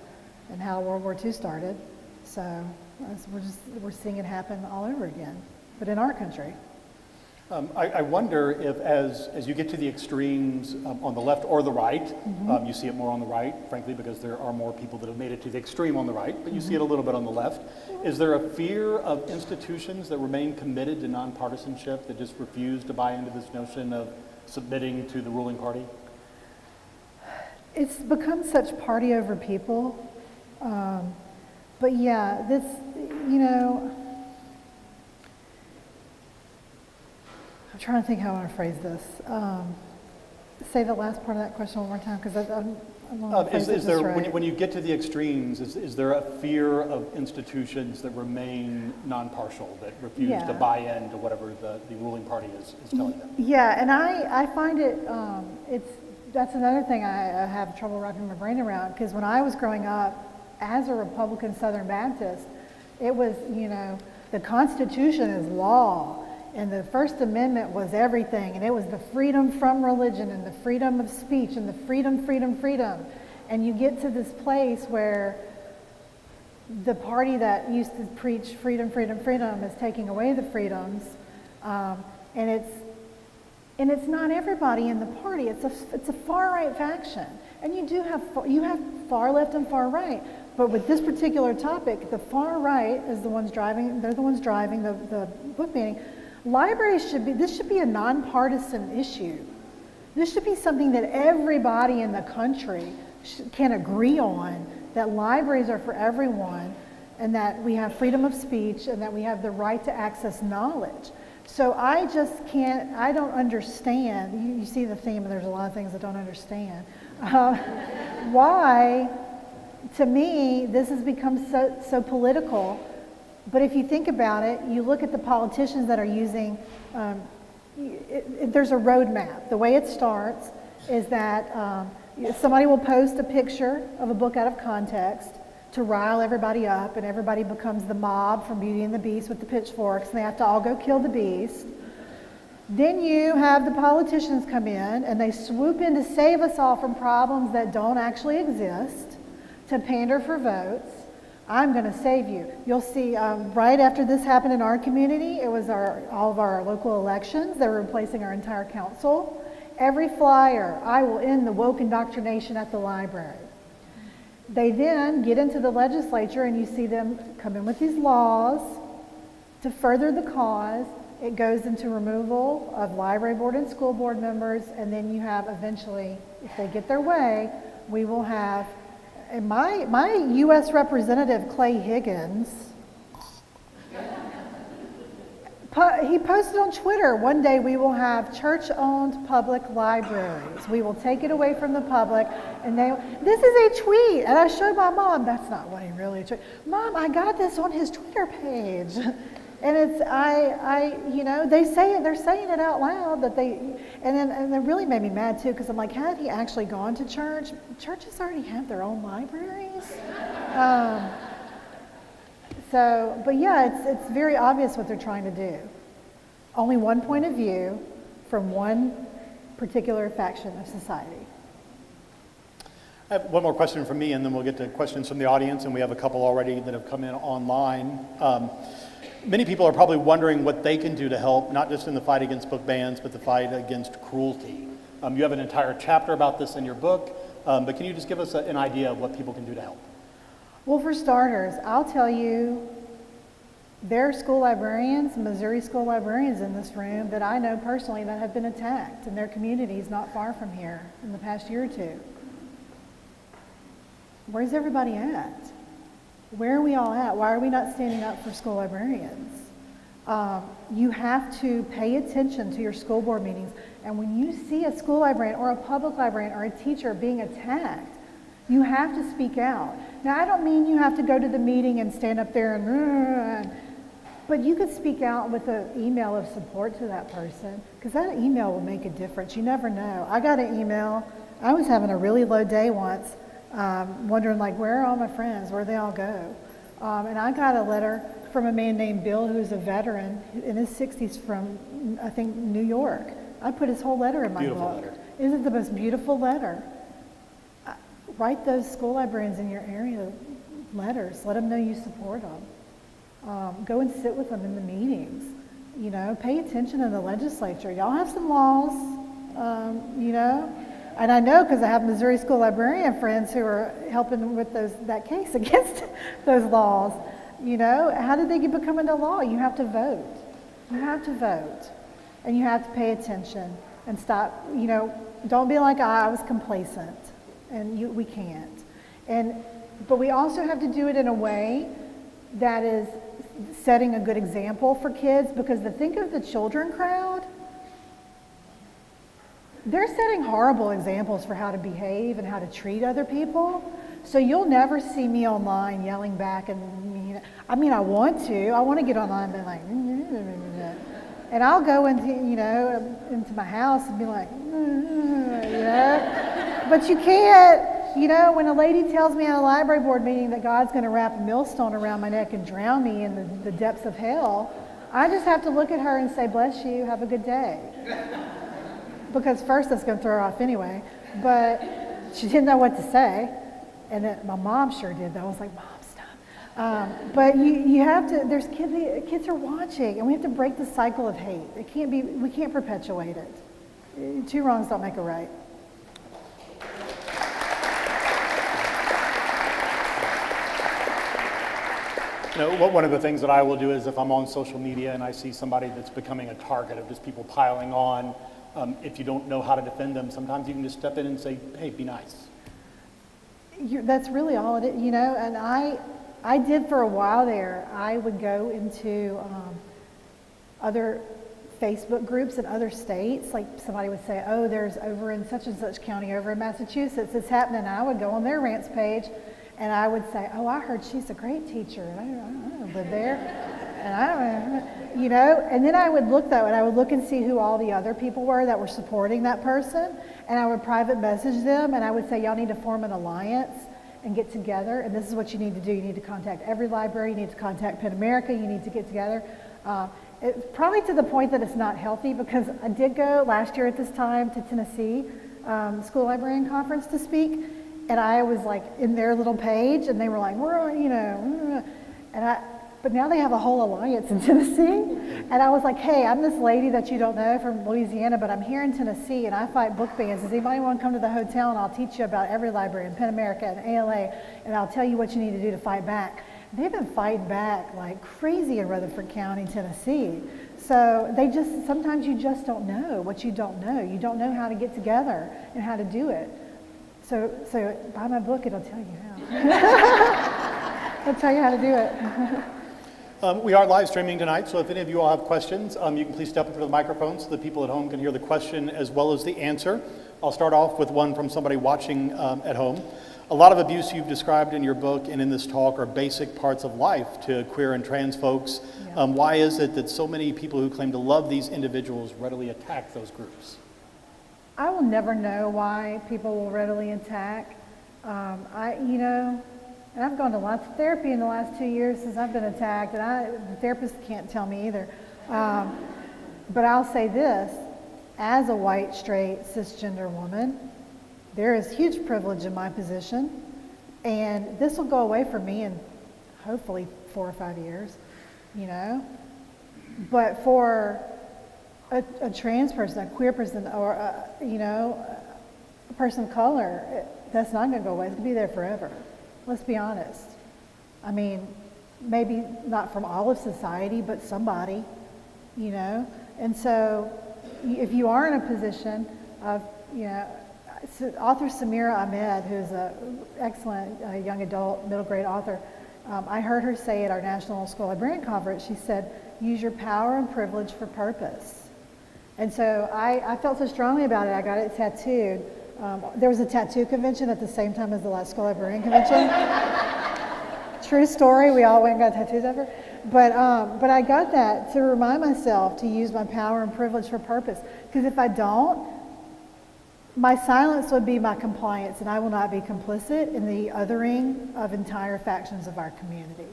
and how World War II started. So we're seeing it happen all over again, but in our country. I wonder if as you get to the extremes on the left or the right, you see it more on the right, frankly, because there are more people that have made it to the extreme on the right, but you see it a little bit on the left. Is there a fear of institutions that remain committed to nonpartisanship, that just refuse to buy into this notion of submitting to the ruling party? It's become such party over people. But yeah, this, you know, I'm trying to think how I want to phrase this. Say the last part of that question one more time, because I'm is there, right. When you get to the extremes, is there a fear of institutions that remain non-partial, that refuse to buy into whatever the ruling party is telling them? Yeah, and I find it, that's another thing I have trouble wrapping my brain around, because when I was growing up, as a Republican Southern Baptist, it was, you know, the Constitution is law, and the First Amendment was everything, and it was the freedom from religion, and the freedom of speech, and the freedom. And you get to this place where the party that used to preach freedom is taking away the freedoms, and it's not everybody in the party. It's a far right faction, and you have far left and far right. But with this particular topic, the far right is the ones driving. They're the ones driving the book banning. Libraries this should be a nonpartisan issue. This should be something that everybody in the country can agree on, that libraries are for everyone, and that we have freedom of speech, and that we have the right to access knowledge. So I don't understand, you see the theme, and there's a lot of things I don't understand, why, to me, this has become so political. But if you think about it, you look at the politicians that are using, there's a roadmap. The way it starts is that somebody will post a picture of a book out of context to rile everybody up, and everybody becomes the mob from Beauty and the Beast with the pitchforks, and they have to all go kill the beast. Then you have the politicians come in, and they swoop in to save us all from problems that don't actually exist, to pander for votes. I'm going to save you. You'll see right after this happened in our community, it was all of our local elections. They were replacing our entire council. Every flyer, I will end the woke indoctrination at the library. They then get into the legislature, and you see them come in with these laws to further the cause. It goes into removal of library board and school board members, and then you have eventually, if they get their way, we will have, and my U.S. Representative Clay Higgins, he posted on Twitter, one day we will have church-owned public libraries. We will take it away from the public, and this is a tweet, and I showed my mom, that's not what he really tweeted. Mom, I got this on his Twitter page. And it's, you know, they're saying it out loud that and it really made me mad too, because I'm like, had he actually gone to church? Churches already have their own libraries. But yeah, it's very obvious what they're trying to do. Only one point of view from one particular faction of society. I have one more question from me, and then we'll get to questions from the audience, and we have a couple already that have come in online. Many people are probably wondering what they can do to help, not just in the fight against book bans, but the fight against cruelty. You have an entire chapter about this in your book, but can you just give us an idea of what people can do to help? Well, for starters, I'll tell you, there are school librarians, Missouri school librarians in this room that I know personally that have been attacked in their communities not far from here in the past year or two. Where's everybody at? Where are we all at? Why are we not standing up for school librarians? You have to pay attention to your school board meetings. And when you see a school librarian or a public librarian or a teacher being attacked, you have to speak out. Now, I don't mean you have to go to the meeting and stand up there and, but you could speak out with an email of support to that person, because that email will make a difference. You never know. I got an email. I was having a really low day once, wondering like, where are all my friends? Where'd they all go? And I got a letter from a man named Bill, who's a veteran in his 60s from, I think, New York. I put his whole letter in my Beautiful book. letter. Isn't it the most beautiful letter? Write those school librarians in your area letters. Let them know you support them. Go and sit with them in the meetings. You know, pay attention in the legislature. Y'all have some laws, you know. And I know because I have Missouri school librarian friends who are helping with that case against those laws. You know, how did they become into law? You have to vote. You have to vote. And you have to pay attention and stop, you know, don't be like I was complacent. And we can't. But we also have to do it in a way that is setting a good example for kids, because think of the children crowd. They're setting horrible examples for how to behave and how to treat other people. So you'll never see me online yelling back and, I mean, I want to get online and be like, and I'll go into, into my house and be like, but you can't, when a lady tells me at a library board meeting that God's going to wrap a millstone around my neck and drown me in the depths of hell, I just have to look at her and say, bless you, have a good day. Because first that's going to throw her off anyway, but she didn't know what to say. And then my mom sure did, though. I was like, Mom, stop. But you have to, kids are watching, and we have to break the cycle of hate. We can't perpetuate it. Two wrongs don't make a right. One of the things that I will do is if I'm on social media and I see somebody that's becoming a target of just people piling on, if you don't know how to defend them, sometimes you can just step in and say, hey, be nice. That's really all it is, and I did for a while there. I would go into other Facebook groups in other states. Like somebody would say, oh, there's over in such and such county over in Massachusetts, it's happening. And I would go on their rants page and I would say, oh, I heard she's a great teacher. And I don't live there. And I don't, and then I would look though, and I would look and see who all the other people were that were supporting that person. And I would private message them and I would say, y'all need to form an alliance and get together. And this is what you need to do. You need to contact every library. You need to contact Penn America. You need to get together. It's probably to the point that it's not healthy, because I did go last year at this time to Tennessee School Librarian Conference to speak. And I was like in their little page and they were like, but now they have a whole alliance in Tennessee. And I was like, hey, I'm this lady that you don't know from Louisiana, but I'm here in Tennessee and I fight book bans. Does anybody want to come to the hotel and I'll teach you about every library in Penn America and ALA, and I'll tell you what you need to do to fight back. They've been fighting back like crazy in Rutherford County, Tennessee. So sometimes you just don't know what you don't know. You don't know how to get together and how to do it. So buy my book, it'll tell you how. It'll tell you how to do it. We are live streaming tonight, so if any of you all have questions, you can please step up to the microphone so the people at home can hear the question as well as the answer. I'll start off with one from somebody watching at home. A lot of abuse you've described in your book and in this talk are basic parts of life to queer and trans folks. Yeah. Why is it that so many people who claim to love these individuals readily attack those groups? I will never know why people will readily attack. And I've gone to lots of therapy in the last 2 years since I've been attacked, and the therapist can't tell me either. But I'll say this, as a white, straight, cisgender woman, there is huge privilege in my position, and this will go away for me in hopefully 4 or 5 years, But for a trans person, a queer person, or a person of color, that's not going to go away. It's going to be there forever. Let's be honest. I mean, maybe not from all of society, but somebody, And so if you are in a position of, author Samira Ahmed, who's an excellent young adult, middle grade author, I heard her say at our National School Librarian Conference, she said, use your power and privilege for purpose. And so I felt so strongly about it, I got it tattooed. There was a tattoo convention at the same time as the last School Librarian Convention. True story, we all went and got tattoos ever. But I got that to remind myself to use my power and privilege for purpose. Because if I don't, my silence would be my compliance, and I will not be complicit in the othering of entire factions of our community.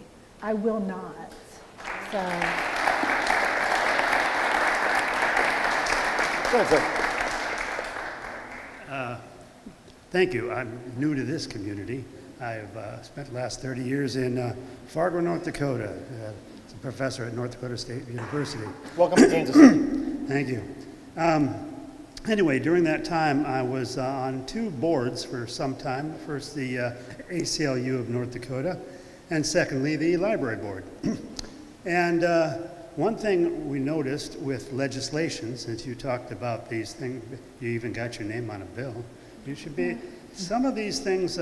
I will not. So. Go ahead, sir. Thank you. I'm new to this community. I've spent the last 30 years in Fargo, North Dakota. As a professor at North Dakota State University. Welcome to Kansas City. Thank you. Anyway, during that time, I was on two boards for some time. First, the ACLU of North Dakota, and secondly, the library board. And one thing we noticed with legislation, since you talked about these things, you even got your name on a bill, you should be, some of these things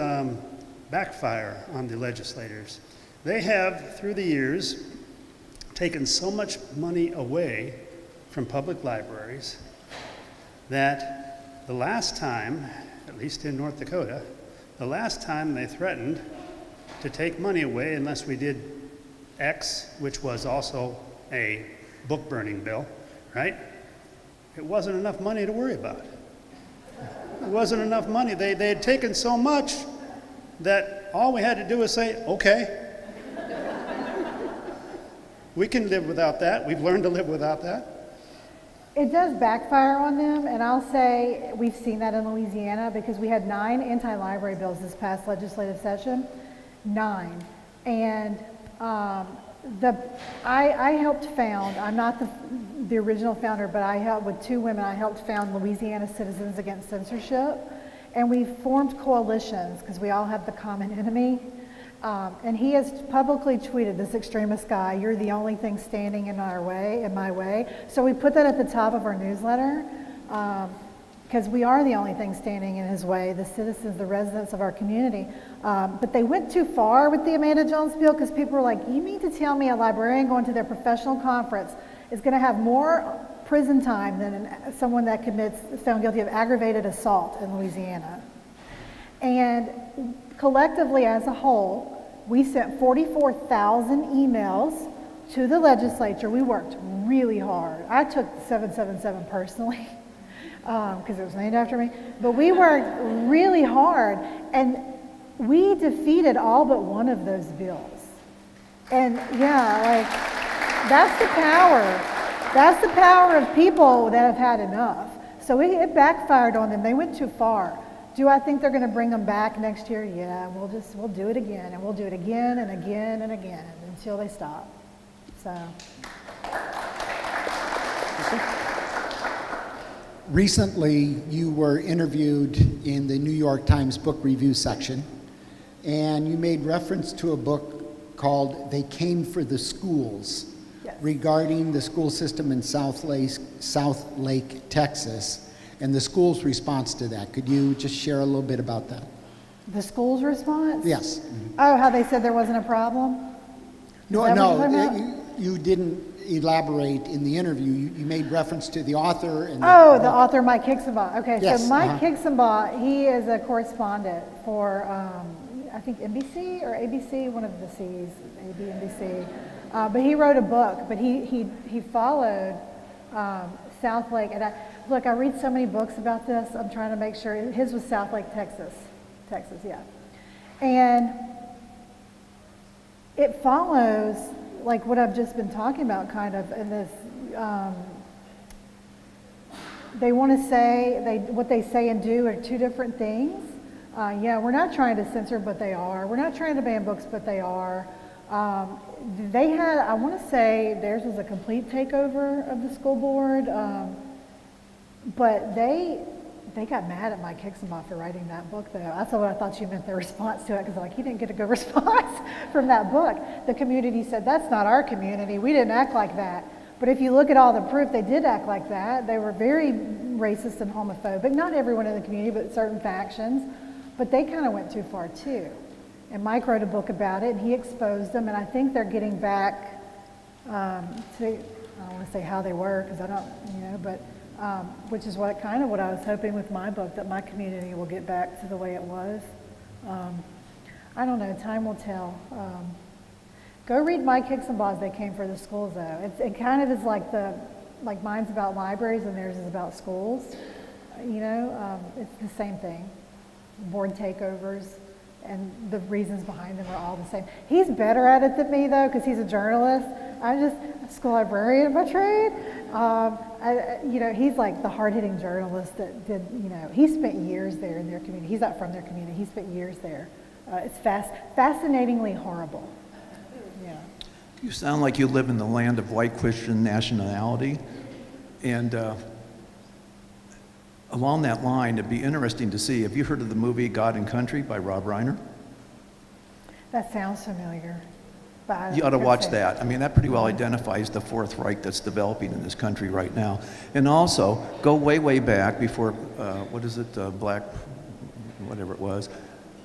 backfire on the legislators. They have, through the years, taken so much money away from public libraries that the last time, at least in North Dakota, the last time they threatened to take money away unless we did X, which was also a book burning bill, right? It wasn't enough money to worry about. It wasn't enough money. They had taken so much that all we had to do was say, okay. We can live without that. We've learned to live without that. It does backfire on them, and I'll say we've seen that in Louisiana because we had 9 anti-library bills this past legislative session, 9. And I helped found, I'm not the original founder, but I helped with 2 women, I helped found Louisiana Citizens Against Censorship. And we formed coalitions because we all have the common enemy. And he has publicly tweeted, this extremist guy, you're the only thing standing in my way. So we put that at the top of our newsletter because we are the only thing standing in his way, the citizens, the residents of our community. But they went too far with the Amanda Jones bill because people were like, you mean to tell me a librarian going to their professional conference is going to have more prison time than someone that found guilty of aggravated assault in Louisiana. And collectively as a whole, we sent 44,000 emails to the legislature. We worked really hard. I took 777 personally because it was named after me, but we worked really hard and we defeated all but one of those bills. And yeah, like that's the power. That's the power of people that have had enough. So it backfired on them. They went too far. Do I think they're going to bring them back next year? Yeah, we'll do it again, and we'll do it again and again and again until they stop. So. Recently, you were interviewed in the New York Times book review section, and you made reference to a book called They Came for the Schools. Yes. Regarding the school system in South Lake, Texas, and the school's response to that. Could you just share a little bit about that? The school's response? Yes. Oh, how they said there wasn't a problem? No, you didn't elaborate in the interview. You made reference to the author. And the author, Mike Hixenbaugh. Okay, yes, so Mike Hixenbaugh, he is a correspondent for, I think NBC or ABC, one of the C's, maybe NBC. But he wrote a book, but he followed South Lake. And I read so many books about this. I'm trying to make sure. His was South Lake, Texas, yeah. And it follows like what I've just been talking about kind of in this, they want to say, what they say and do are 2 different things. Yeah, we're not trying to censor, but they are. We're not trying to ban books, but they are. They had, I want to say theirs was a complete takeover of the school board, but they got mad at Mike Hixenbaugh for writing that book, though. That's what I thought you meant, their response to it, because like, he didn't get a good response from that book. The community said, that's not our community. We didn't act like that. But if you look at all the proof, they did act like that. They were very racist and homophobic. Not everyone in the community, but certain factions. But they kind of went too far, too. And Mike wrote a book about it, and he exposed them, and I think they're getting back to, I don't want to say how they were, because I don't, but which is kind of what I was hoping with my book, that my community will get back to the way it was. I don't know, time will tell. Go read Mike Hicksonbaugh's They Came for the Schools, though. It kind of is like mine's about libraries and theirs is about schools. It's the same thing. Board takeovers and the reasons behind them are all the same. He's better at it than me, though, because he's a journalist. I'm just a school librarian by trade. He's like the hard-hitting journalist that did, he spent years there in their community. He's not from their community. He spent years there. It's fascinatingly horrible. Yeah. You sound like you live in the land of white Christian nationality. And along that line, it'd be interesting to see, have you heard of the movie God and Country by Rob Reiner? That sounds familiar. But You ought to watch that. I mean, that pretty well identifies the Fourth Reich that's developing in this country right now. And also, go way, way back before, Black, whatever it was.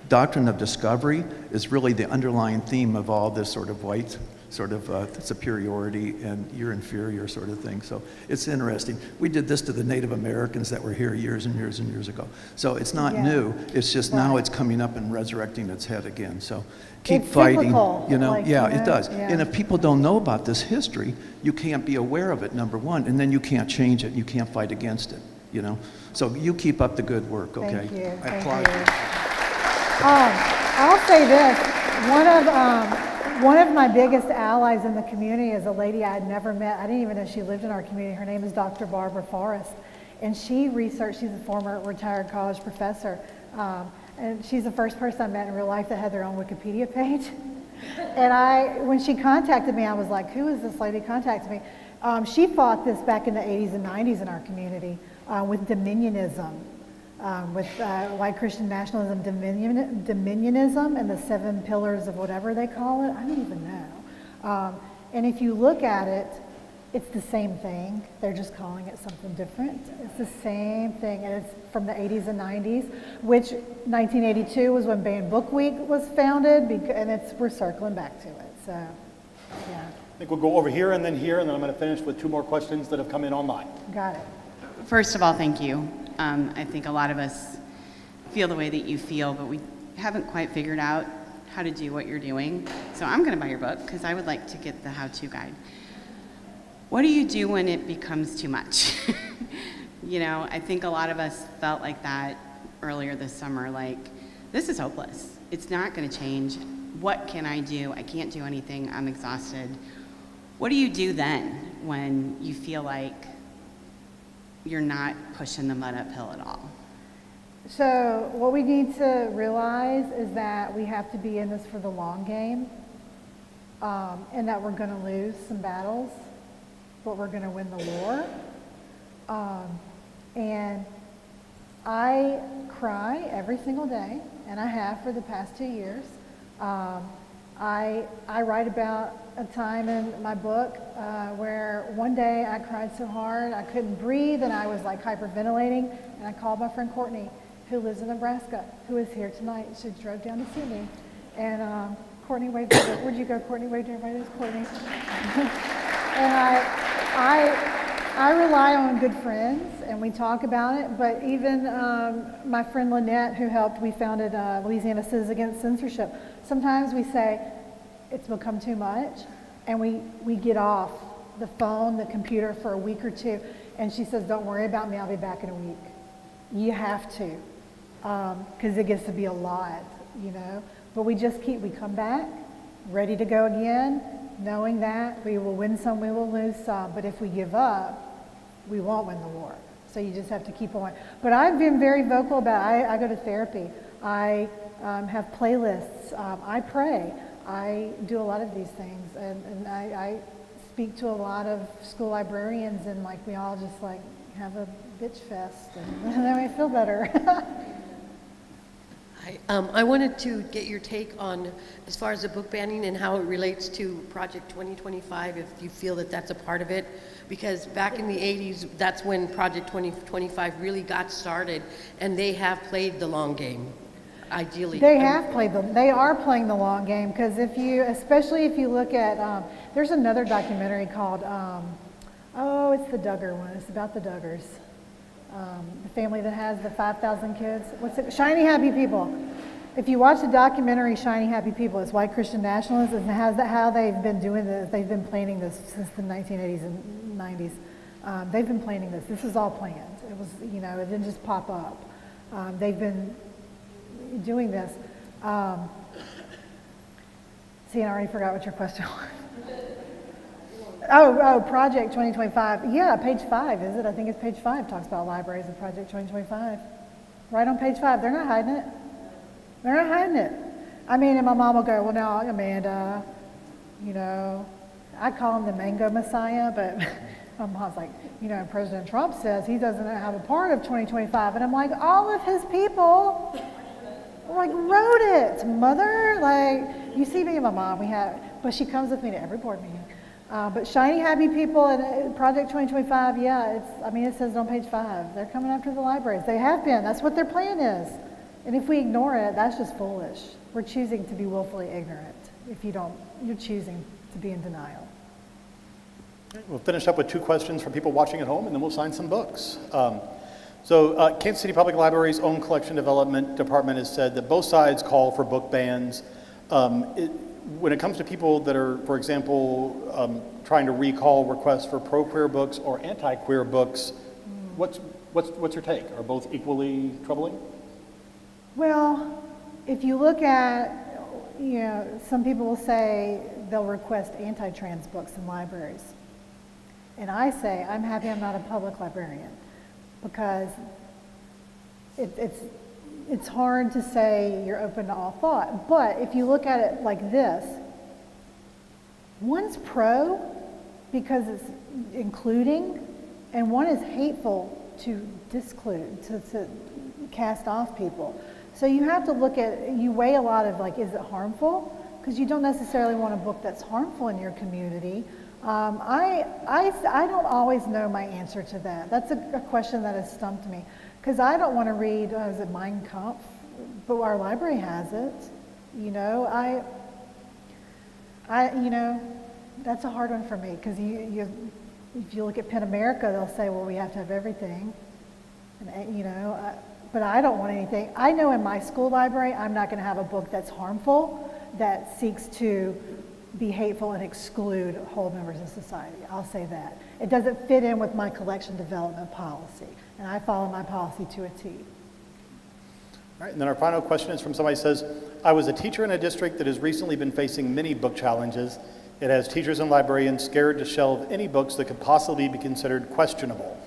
Doctrine of discovery is really the underlying theme of all this sort of white superiority and you're inferior sort of thing. So it's interesting. We did this to the Native Americans that were here years and years and years ago. So it's not new. It's just now it's coming up and resurrecting its head again. So keep it's fighting. Cyclical, It does. Yeah. And if people don't know about this history, you can't be aware of it, number one, and then you can't change it. You can't fight against it. So you keep up the good work, okay? Thank you. I Thank applaud you. I'll say this. One of my biggest allies in the community is a lady I had never met. I didn't even know she lived in our community. Her name is Dr. Barbara Forrest. And she's a former retired college professor. And she's the first person I met in real life that had their own Wikipedia page. And when she contacted me, I was like, who is this lady contacting me? She fought this back in the 80s and 90s in our community with dominionism. With white Christian nationalism, dominionism, and the 7 pillars of whatever they call it. I don't even know. And if you look at it, it's the same thing. They're just calling it something different. It's the same thing, and it's from the 80s and 90s, which 1982 was when Banned Book Week was founded, and we're circling back to it. So, yeah. I think we'll go over here, and then I'm going to finish with 2 more questions that have come in online. Got it. First of all, thank you. I think a lot of us feel the way that you feel, but we haven't quite figured out how to do what you're doing. So I'm going to buy your book because I would like to get the how-to guide. What do you do when it becomes too much? I think a lot of us felt like that earlier this summer, like, this is hopeless. It's not going to change. What can I do? I can't do anything. I'm exhausted. What do you do then when you feel like you're not pushing the mud uphill at all? So what we need to realize is that we have to be in this for the long game, and that we're going to lose some battles, but we're going to win the war. And I cry every single day, and I have for the past 2 years. I write about a time in my book where one day I cried so hard I couldn't breathe, and I was like hyperventilating, and I called my friend Courtney, who lives in Nebraska, who is here tonight. She drove down to see me, and Courtney waved at her. Where'd you go, Courtney? Waved at everybody. There's Courtney. And I rely on good friends, and we talk about it, but even my friend Lynette, who helped, we founded Louisiana Citizens Against Censorship. Sometimes we say, it's become too much, and we get off the phone, the computer for a week or 2, and she says, don't worry about me, I'll be back in a week. You have to, because it gets to be a lot, but we come back, ready to go again, knowing that we will win some, we will lose some, but if we give up, we won't win the war. So you just have to keep on. But I've been very vocal about, I go to therapy, I have playlists, I pray, I do a lot of these things, and I speak to a lot of school librarians, and we all just have a bitch fest, and then I feel better. I wanted to get your take on, as far as the book banning and how it relates to Project 2025, if you feel that that's a part of it, because back in the 80s, that's when Project 2025 really got started, and they have played the long game. ideally. They are playing the long game, because especially if you look at, there's another documentary called, it's the Duggar one. It's about the Duggars. The family that has the 5,000 kids. What's it? Shiny Happy People. If you watch the documentary Shiny Happy People, it's white Christian nationalists, and it has how they've been doing this. They've been planning this since the 1980s and 90s. They've been planning this. This is all planned. It was, it didn't just pop up. They've been doing this. See, I already forgot what your question was. Project 2025. Yeah, page 5, is it? I think it's page 5 talks about libraries and Project 2025. Right on page 5. They're not hiding it. They're not hiding it. I mean, and my mom will go, well, now, Amanda, I call him the Mango Messiah, but my mom's like, President Trump says he doesn't have a part of 2025. And I'm like, all of his people, wrote it, mother. You see me and my mom, but she comes with me to every board meeting. But Shiny Happy People and Project 2025, it says it on page 5. They're coming after the libraries. They have been. That's what their plan is. And if we ignore it, that's just foolish. We're choosing to be willfully ignorant. You're choosing to be in denial. We'll finish up with 2 questions from people watching at home, and then we'll sign some books. Kansas City Public Library's own collection development department has said that both sides call for book bans. When it comes to people that are, for example, trying to recall requests for pro-queer books or anti-queer books, what's your take? Are both equally troubling? Well, if you look at, some people will say they'll request anti-trans books in libraries. And I say, I'm happy I'm not a public librarian, because it's hard to say you're open to all thought. But if you look at it like this, one's pro because it's including, and one is hateful to disclude, to cast off people. So you have to you weigh a lot of is it harmful? Because you don't necessarily want a book that's harmful in your community. I don't always know my answer to that. That's a question that has stumped me. Because I don't want to read, is it Mein Kampf? But our library has it. That's a hard one for me. Because if you look at PEN America, they'll say, well, we have to have everything. And, but I don't want anything. I know in my school library, I'm not going to have a book that's harmful, that seeks to be hateful and exclude whole members of society. I'll say that. It doesn't fit in with my collection development policy, and I follow my policy to a T. All right, and then our final question is from somebody who says, I was a teacher in a district that has recently been facing many book challenges. It has teachers and librarians scared to shelve any books that could possibly be considered questionable.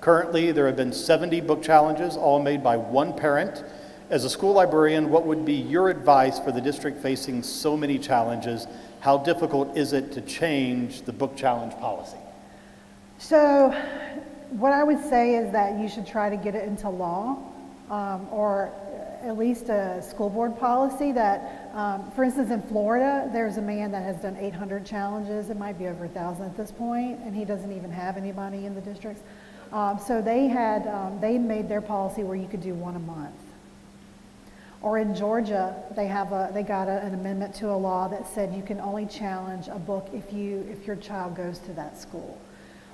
Currently, there have been 70 book challenges, all made by one parent. As a school librarian, what would be your advice for the district facing so many challenges? How difficult is it to change the book challenge policy? So what I would say is that you should try to get it into law, or at least a school board policy that, for instance, in Florida, there's a man that has done 800 challenges. It might be over 1,000 at this point, and he doesn't even have anybody in the districts. So they made their policy where you could do one a month. Or in Georgia, they got an amendment to a law that said you can only challenge a book if your child goes to that school.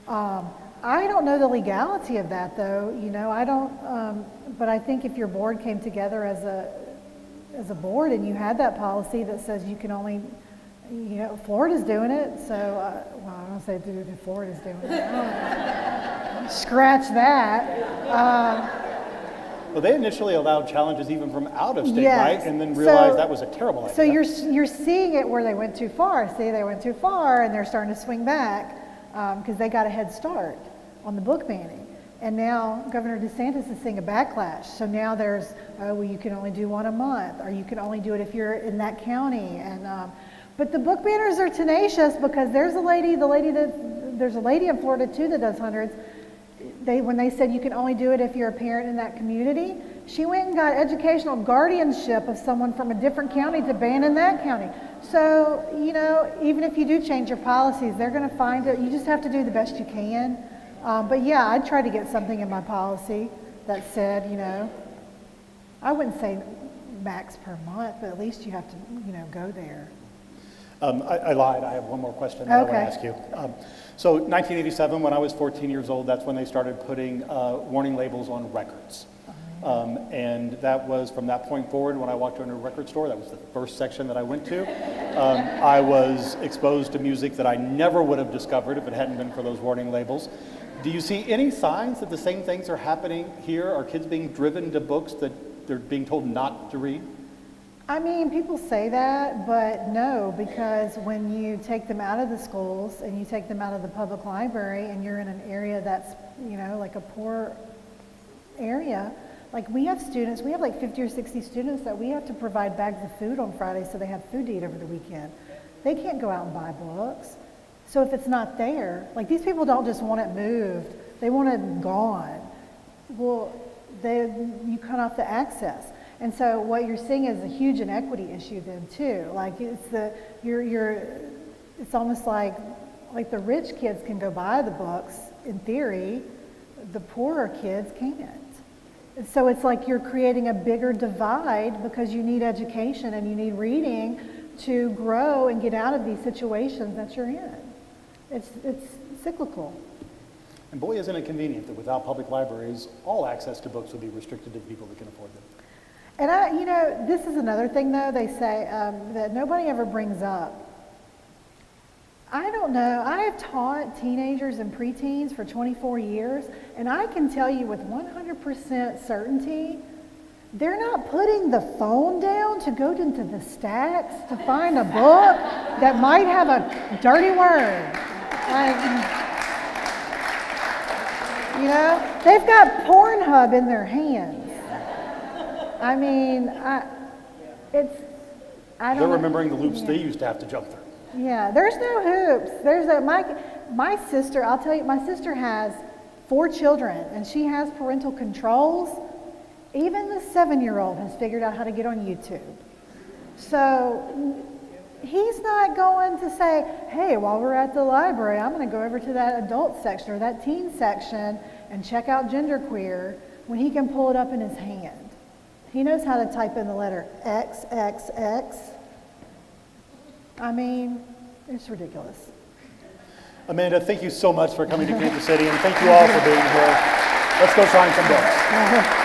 I don't know the legality of that, though. I don't. But I think if your board came together as a board and you had that policy that says you can only, Florida's doing it. So, I don't say Florida's doing it. Scratch that. Well, they initially allowed challenges even from out of state, yes. right? And then realized that was a terrible idea. So you're seeing it where they went too far. See, they went too far, and they're starting to swing back because they got a head start on the book banning. And now Governor DeSantis is seeing a backlash. So now there's, you can only do one a month, or you can only do it if you're in that county. And but the book banners are tenacious because there's a lady in Florida too that does hundreds. When they said you can only do it if you're a parent in that community, she went and got educational guardianship of someone from a different county to ban in that county. So, even if you do change your policies, they're going to find it. You just have to do the best you can. But yeah, I'd try to get something in my policy that said, I wouldn't say max per month, but at least you have to, go there. I lied. I have one more question that I want to Okay. ask you. So 1987, when I was 14 years old, that's when they started putting warning labels on records. And that was from that point forward, when I walked into a record store, that was the first section that I went to. I was exposed to music that I never would have discovered if it hadn't been for those warning labels. Do you see any signs that the same things are happening here? Are kids being driven to books that they're being told not to read? I mean, people say that, but no, because when you take them out of the schools and you take them out of the public library and you're in an area that's, like a poor area, like we have students, we have like 50 or 60 students that we have to provide bags of food on Friday so they have food to eat over the weekend. They can't go out and buy books. So if it's not there, like these people don't just want it moved, they want it gone. Well, you cut off the access. And so what you're seeing is a huge inequity issue then too. Like it's almost like the rich kids can go buy the books in theory, the poorer kids can't. And so it's like you're creating a bigger divide because you need education and you need reading to grow and get out of these situations that you're in. It's cyclical. And boy, isn't it convenient that without public libraries, all access to books will be restricted to people that can afford them. And this is another thing though, they say that nobody ever brings up. I don't know, I have taught teenagers and preteens for 24 years, and I can tell you with 100% certainty, they're not putting the phone down to go into the stacks to find a book that might have a dirty word. They've got Pornhub in their hands. I mean, I don't They're know. remembering the loops Yeah. they used to have to jump through. Yeah, there's no hoops. My sister, I'll tell you, my sister has 4 children and she has parental controls. Even the 7-year-old has figured out how to get on YouTube. So he's not going to say, hey, while we're at the library, I'm going to go over to that adult section or that teen section and check out genderqueer when he can pull it up in his hand. He knows how to type in the letter XXX. I mean, it's ridiculous. Amanda, thank you so much for coming to Kansas City, and thank you all for being here. Let's go sign some books.